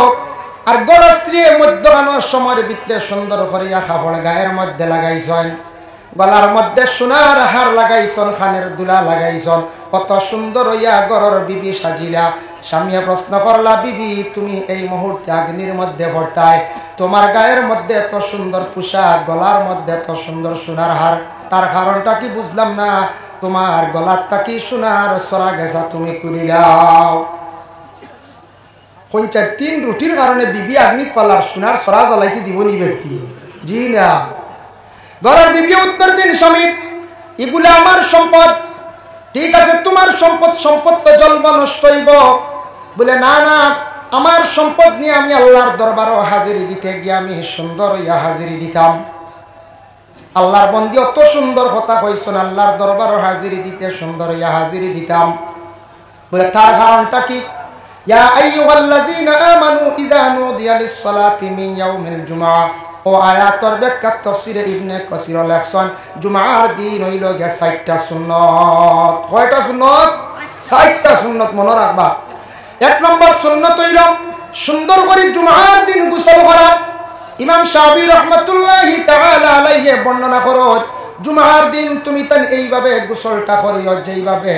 আর গড় স্ত্রী মধ্যখানো সময়ের ভিতরে সুন্দর করিয়া কাপড় গায়ের মধ্যে লাগাইছেন, গলার মধ্যে সোনার হার লাগাইছন, খানের দুলা লাগাইছন, কত সুন্দর হইয়া গড়র বিবি সাজিলা। স্বামীয়ে প্রশ্ন করলা, বিবি তুমি এই মুহূর্তে অগ্নির মধ্যে ভর্তায়, তোমার গায়ের মধ্যে এত সুন্দর পোশাক, গলার মধ্যে এত সুন্দর সোনার হার, তার কারণটা কি বুঝলাম না। তোমার গলার তাকি সোনার সরা গেছা তুমি করিলাও। পঞ্চায়েত 3 রুটির কারণে বিবি আগ্নিত পালার সোনার সরা জ্বালাইতে দিব নি ব্যক্তি? জি না। ঘরের বিবি উত্তর দিন, স্বামী এগুলো আমার সম্পদ। ঠিক আছে, তোমার সম্পদ, সম্পদ তো জ্বলব, নষ্ট হইব। বলে না না, আমার সম্পদ নিয়ে আমি আল্লাহর দরবারও হাজিরি দিতে গিয়ে আমি সুন্দর হইয়া হাজিরি দিতাম। আল্লাহর বন্দি অত সুন্দর কথা কইছেন, আল্লাহর দরবারও হাজিরি দিতে সুন্দর হইয়া হাজিরি দিতাম। বলে তার কারণটা কি? ইয়া আইয়ুহাল্লাযীনা আমানু ইযা নুদিয়া লিস-সালাতি মিন ইয়াউমিল জুমআহ। ও আয়াতের ব্যাখ্যা তাফসীরে ইবনে কাসির লেখছেন, জুমার দিন হইল গে 60টা সুন্নাত। কয়টা সুন্নাত? 60টা সুন্নাত মনে রাখবা। 1 নম্বর সুন্নাত হইল সুন্দর করে জুমার দিন গোসল করা। ইমাম শাফিঈ রাহমাতুল্লাহি তাআলা আলাইহি বর্ণনা করো, জুমার দিন তুমি তান এইভাবে গোসলটা করিও যেইভাবে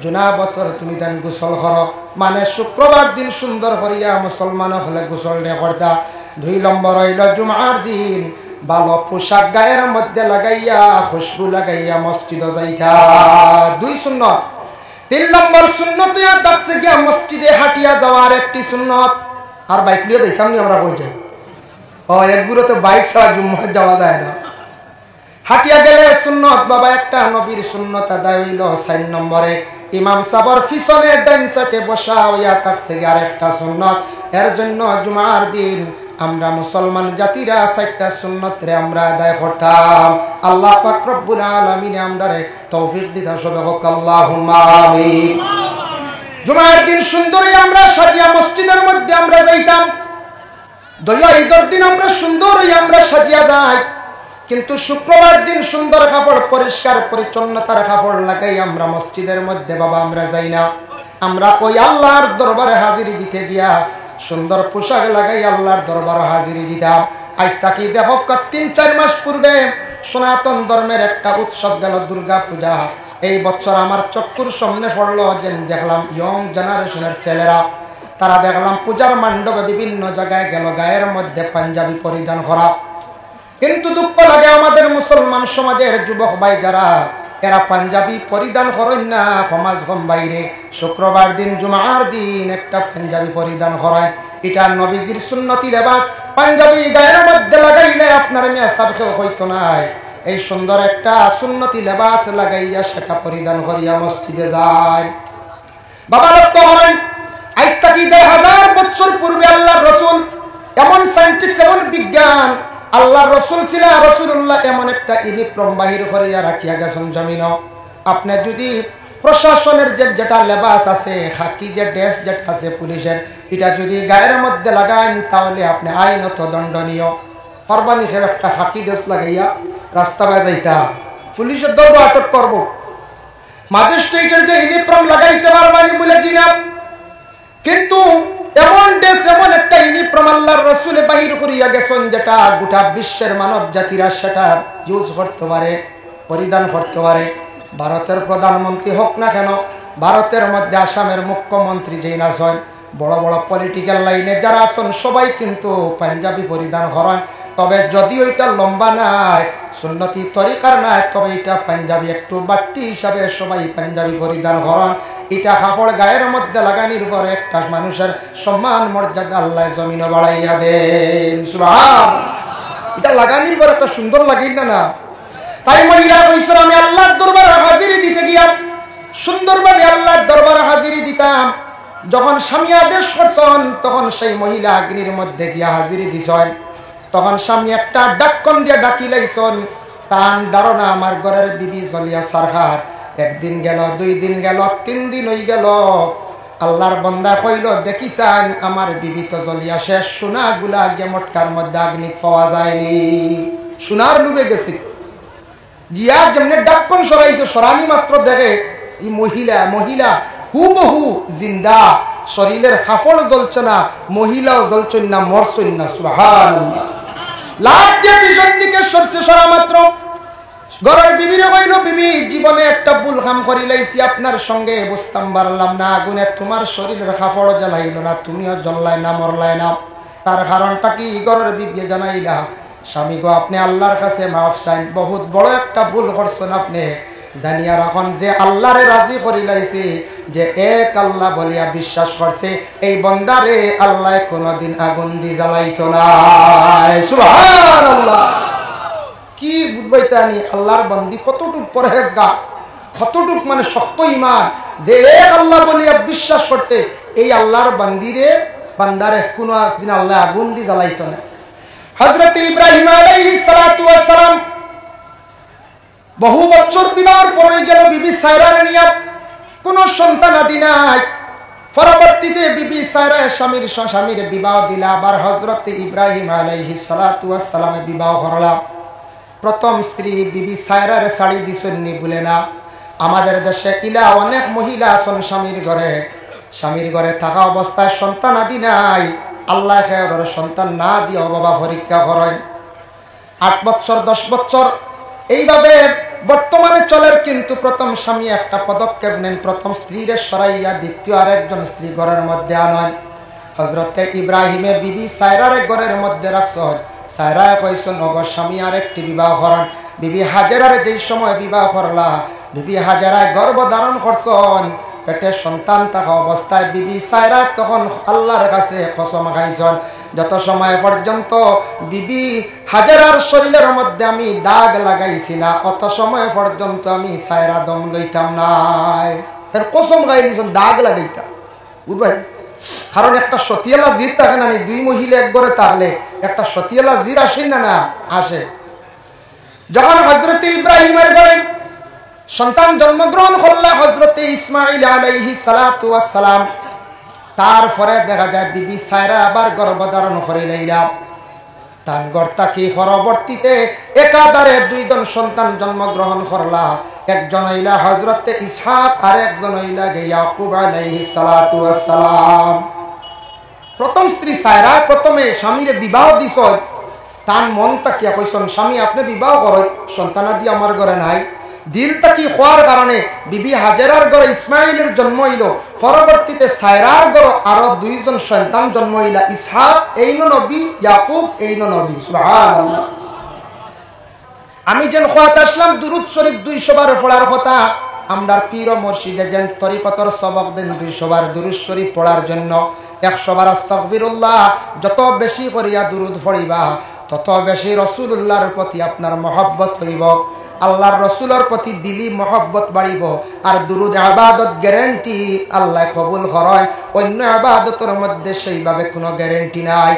জুনাবতর তুমি তান গোসল করো, মানে শুক্রবার দিন সুন্দর করিয়া মুসলমান হলে গোসল নে করতা। 2 নম্বর হইল জুমার দিন ভালো পোশাক গায়ের মধ্যে লাগাইয়া খুশবু লাগাইয়া মসজিদে যাইতা। 2 সুন্নাত। 3 নম্বর সুন্নত হইয়া দাসে গিয়া মসজিদে হাঁটিয়া যাওয়ার একটি সুন্নত। আর বাইক নিয়ে যাইতাম নি আমরা, কই যাই? একগুলো তো বাইক ছাড়া জুম্মায় যাওয়া যায় না। হাঁটিয়া গেলে সুন্নত বাবা, একটা নবীর সুন্নত আদায় হইল। 4 নম্বরে ইমাম সাবর পিছনে ডান সাইডে বসা হইয়া থাকছে আর একটা সুন্নত। এর জন্য জুমার দিন আমরা মুসলমান জাতিরা 4টা সুন্নতরে আমরা আদায় করতাম। আল্লাহ পাক রব্বুল আলামিন আমাদের তৌফিক দিতা, সবে হোক আল্লাহুম্মা আমিন। জুমার দিন সুন্দরই আমরা সাজিয়া মসজিদের মধ্যে আমরা যাইতাম। দয়া ঈদের দিন আমরা সুন্দরই আমরা সাজিয়া যাই, কিন্তু শুক্রবার দিন সুন্দর কাপড়, পরিষ্কার পরিচ্ছন্নতার কাপড় লাগাই আমরা মসজিদের মধ্যে বাবা আমরা যাই না। আমরা ওই আল্লাহর দরবারে হাজিরি দিতে গিয়া সুন্দর পোশাক লাগাই আল্লাহর দরবারে হাজিরি দিতাম। আজ তাকি দেখো 3-4 মাস পূর্বে সনাতন ধর্মের একটা উৎসব গেল, দুর্গা পূজা। এই বছর আমার চক্ষুর সামনে পড়লো যে দেখলাম ইয়ং জেনারেশনের ছেলেরা, তারা দেখলাম পূজার মণ্ডপে বিভিন্ন জায়গায় গেল গায়ের মধ্যে পাঞ্জাবি পরিধান করা। কিন্তু দুঃখ লাগে আমাদের মুসলমান সমাজের যুবক ভাই যারা, এরা পাঞ্জাবি পরিধান করেন না সমাজ কম বাইরে। শুক্রবার দিন জুমার দিন একটা পাঞ্জাবি পরিধান করেন, এটা নবীজির সুন্নতি লেবাস। পাঞ্জাবি গায়ের মধ্যে লাগাইলে আপনার মেয়ে সাবকেও হইতো নাই। এই সুন্দর একটা সুন্নতি লেবাস লাগাইয়া সেটা পরিধান করিয়া মসজিদে যায়। বাবা লক্ষ্য করেন, আজ থেকে 1000 বছর পূর্বে আল্লাহর রাসূল এমন সায়েন্টিস্ট, এমন বিজ্ঞান, আল্লাহর রাসূল ছিল রাসূলুল্লাহ এমন একটা ইউনিফর্ম বাহির করিয়া রাখিয়া গেছেন জমিন। আপনি যদি প্রশাসনের যেটা লেবাস আছে, খাকি যে ড্রেস যেটা আছে পুলিশের, এটা যদি গায়ের মধ্যে লাগান তাহলে আপনি আইনত দণ্ডনীয়। ফরমানি খেয়ে একটা খাকি ড্রেস লাগাইয়া রাস্তা বাজাইতা, পুলিশের দৌড় আটক করব। ম্যাজিস্ট্রেটের যে ইউনিফর্ম লাগাইতে পারবানি বলে জিনা, কিন্তু এমন দেশ এমন একটা ইউনিফর্ম আল্লাহর রাসূল বাহির করিয়া গেছেন যেটা গোটা বিশ্বের মানব জাতিরা সেটা ইউজ করতে পারে, পরিধান করতে পারে। ভারতের প্রধানমন্ত্রী হোক না কেন, ভারতের মধ্যে আসামের মুখ্যমন্ত্রী যেই আছেন, বড় বড় পলিটিক্যাল লাইনে যারা আছেন সবাই কিন্তু পাঞ্জাবি পরিধান করেন। তবে যদিও এটা লম্বা নাই, সুন্নতি তরিকার নাই, তবে এটা পাঞ্জাবি একটু বাড়তি হিসাবে সবাই পাঞ্জাবি পরিধান করেন। এটা কাপড় গায়ের মধ্যে লাগানির পরে একটা মানুষের সম্মান মর্যাদা আল্লাহ জমিনে বাড়াইয়া দেন। সুবহানাল্লাহ। এটা লাগানির পর একটা সুন্দর লাগি না না? তাই মহিলা কইছিল আমি আল্লাহর দরবারে হাজিরি দিতে গিয়া সুন্দরভাবে আল্লাহর দরবারে হাজিরি দিতাম। যখন স্বামী আদেশ করছেন তখন সেই মহিলা অগ্নির মধ্যে গিয়া হাজিরি দিছেন। তখন স্বামী একটা ডাক্কন দিয়ে ডাকি লাইছেন, তান ধারণা আমার ঘরের বিবি চলিয়া সারহার। 1 দিন গেল, 2 দিন গেল, 3 দিন হয়ে গেল, আল্লাহর বান্দা কইল দেখিছেন আমার বিবি তো জ্বলিয়া শেষ, সোনাগুলা গিয়ে মটকার মধ্যে আগ্নি পাওয়া যায়নি। সোনার ডুবে গেছে গিয়া যেমনি ডাক্কন সরাইছে, সরানি মাত্র দেখে এই মহিলা হুবহু জিন্দা, শরীরের কাপড় জ্বলছে না, মহিলাও জ্বলছেন না, মরছেন না। সুবহানাল্লাহ। লাভ দিয়ে পিছন দিকে সরছে, সরা মাত্র ঘরের বিবিরে কইল বিবি জীবনে একটা ভুল কাম করি লাইছি, আপনার সঙ্গে বুঝতাম পারলাম না, আগুনে তোমার শরীরের কাপড় জ্বালাইল না, তুমিও জ্বললাই না, মরলাই না। তার কারণটা কি ঘরের বিবি জানাইলা, স্বামী গো আপনি আল্লাহর কাছে মাফ চাইন, বহুত বড় একটা ভুল করছেন আপনি। জানিয়া রাখন যে আল্লাহরে রাজি করি লাইছে, যে এক আল্লাহ বলিয়া বিশ্বাস করছে, এই বন্দারে আল্লাহ কোনদিন আগুন দি জ্বালাইতো না। সুবহানাল্লাহ। কি বুঝবাইতানি আল্লাহর বান্দি কতটুক পরহেজগার, কতটুক মানে শক্ত ঈমান, যে এক আল্লাহ বলিয়া বিশ্বাস করছে, এই আল্লাহর বান্দারে কোনদিন আল্লাহ আগুন দি জ্বালাইতো না। হযরত ইব্রাহিম আলাইহিস সালাতু ওয়াস সালাম বহু বছর বিবাহের পরে গেল বিবি সায়রার নিয়া, কোন সন্তানাদি নাই। পরবর্তীতে বিবি সায়রা স্বামীর বিবাহ দিলা, আবার হযরত ইব্রাহিম আলাইহিস সালাতু ওয়াস সালামে বিবাহ করলা। প্রথম স্ত্রী বিবি সায়রার শাড়ি দিছেননি বলে না। আমাদের দেশে ইলা অনেক মহিলা আছেন স্বামীর ঘরে থাকা অবস্থায় সন্তান আদি নাই, আল্লাহ খেয়ার সন্তান না দিয়ে বাবা পরীক্ষা করেন। 8 বছর 10 বছর এইভাবে বর্তমানে চলের, কিন্তু প্রথম স্বামী একটা পদক্ষেপ নেন, প্রথম স্ত্রীর সরাইয়া দ্বিতীয় আরেকজন স্ত্রী ঘরের মধ্যে আনেন। হযরতে ইব্রাহিমে বিবি সায়রার ঘরের মধ্যে রাখছেন। সায়রা কইছেন নগর স্বামী আরেকটি বিবাহ করেন। বিবি হাজেরার যেই সময় বিবাহ করলা, বিবি হাজেরায় গর্ভ ধারণ করছেন, পেটে সন্তান থাকা অবস্থায় বিবি সায়রা তখন আল্লাহর কাছে কসম খাইছেন, যত সময় পর্যন্ত বিবি হাজেরার শরীরের মধ্যে আমি দাগ লাগাইছি না, অত সময় পর্যন্ত আমি সায়রা দম লইতাম নাই। তার কসম খাই দিয়েছেন দাগ লাগাইতাম, বুঝবেন? কারণ একটা সতিয়ালা জিদ থাকে না, দুই মহিলা এক ঘরে থাকলে একটা সতিয়ালা জিদ আসে না আসে। যখন হযরতে ইব্রাহিমের ঘরে সন্তান জন্মগ্রহণ করলা হযরতে ইসমাঈল আলাইহিস সালাতু ওয়াস সালাম, তারপরে দেখা যায় বিবি সায়রা আবার গর্ভধারণ করে লইলা। তার গর্তা কি পরবর্তীতে একাধারে 2 জন সন্তান জন্মগ্রহণ করলা। একজন হইলা হযরতে ইসহাক, আর একজন হইলা ইয়াকুব আলাইহিস সালাতু ওয়াস সালাম। প্রথম স্ত্রী সায়রা প্রথমে স্বামীরে বিবাহ দিছ, তার মনটা কি কইছেন স্বামী আপনি বিবাহ করেন, সন্তানাদি আমার ঘরে নাই। দিলটা কি হওয়ার কারণে বিবি হাজেরার ঘরে ইসমাইলের জন্ম হইল, পরবর্তীতে সায়রার ঘরে আরো 2 জন সন্তান জন্ম হইলা, ইসহাক এইনো নবী, ইয়াকুব এইনো নবী। সুবহানাল্লাহ। আমি যেন খোয়াত আসলাম দুরুদ শরীফ 200 বার পড়ার কথা, আমরার পীর ও মুর্শিদে যেন তরিকতর সবক দেন 200 বার দুরুদ শরীফ পড়ার জন্য, 100 বার আস্তাগফিরুল্লাহ। যত বেশি করিয়া দুরুদ পড়িবা তত বেশি রাসূলুল্লাহর প্রতি আপনার মহব্বত হইব, আল্লাহর রসুলের প্রতি দিলি মহব্বত বাড়িব। আর দুরুদ ইবাদত গ্যারান্টি আল্লাহ কবুল করেন, অন্য ইবাদতের মধ্যে সেইভাবে কোনো গ্যারান্টি নাই।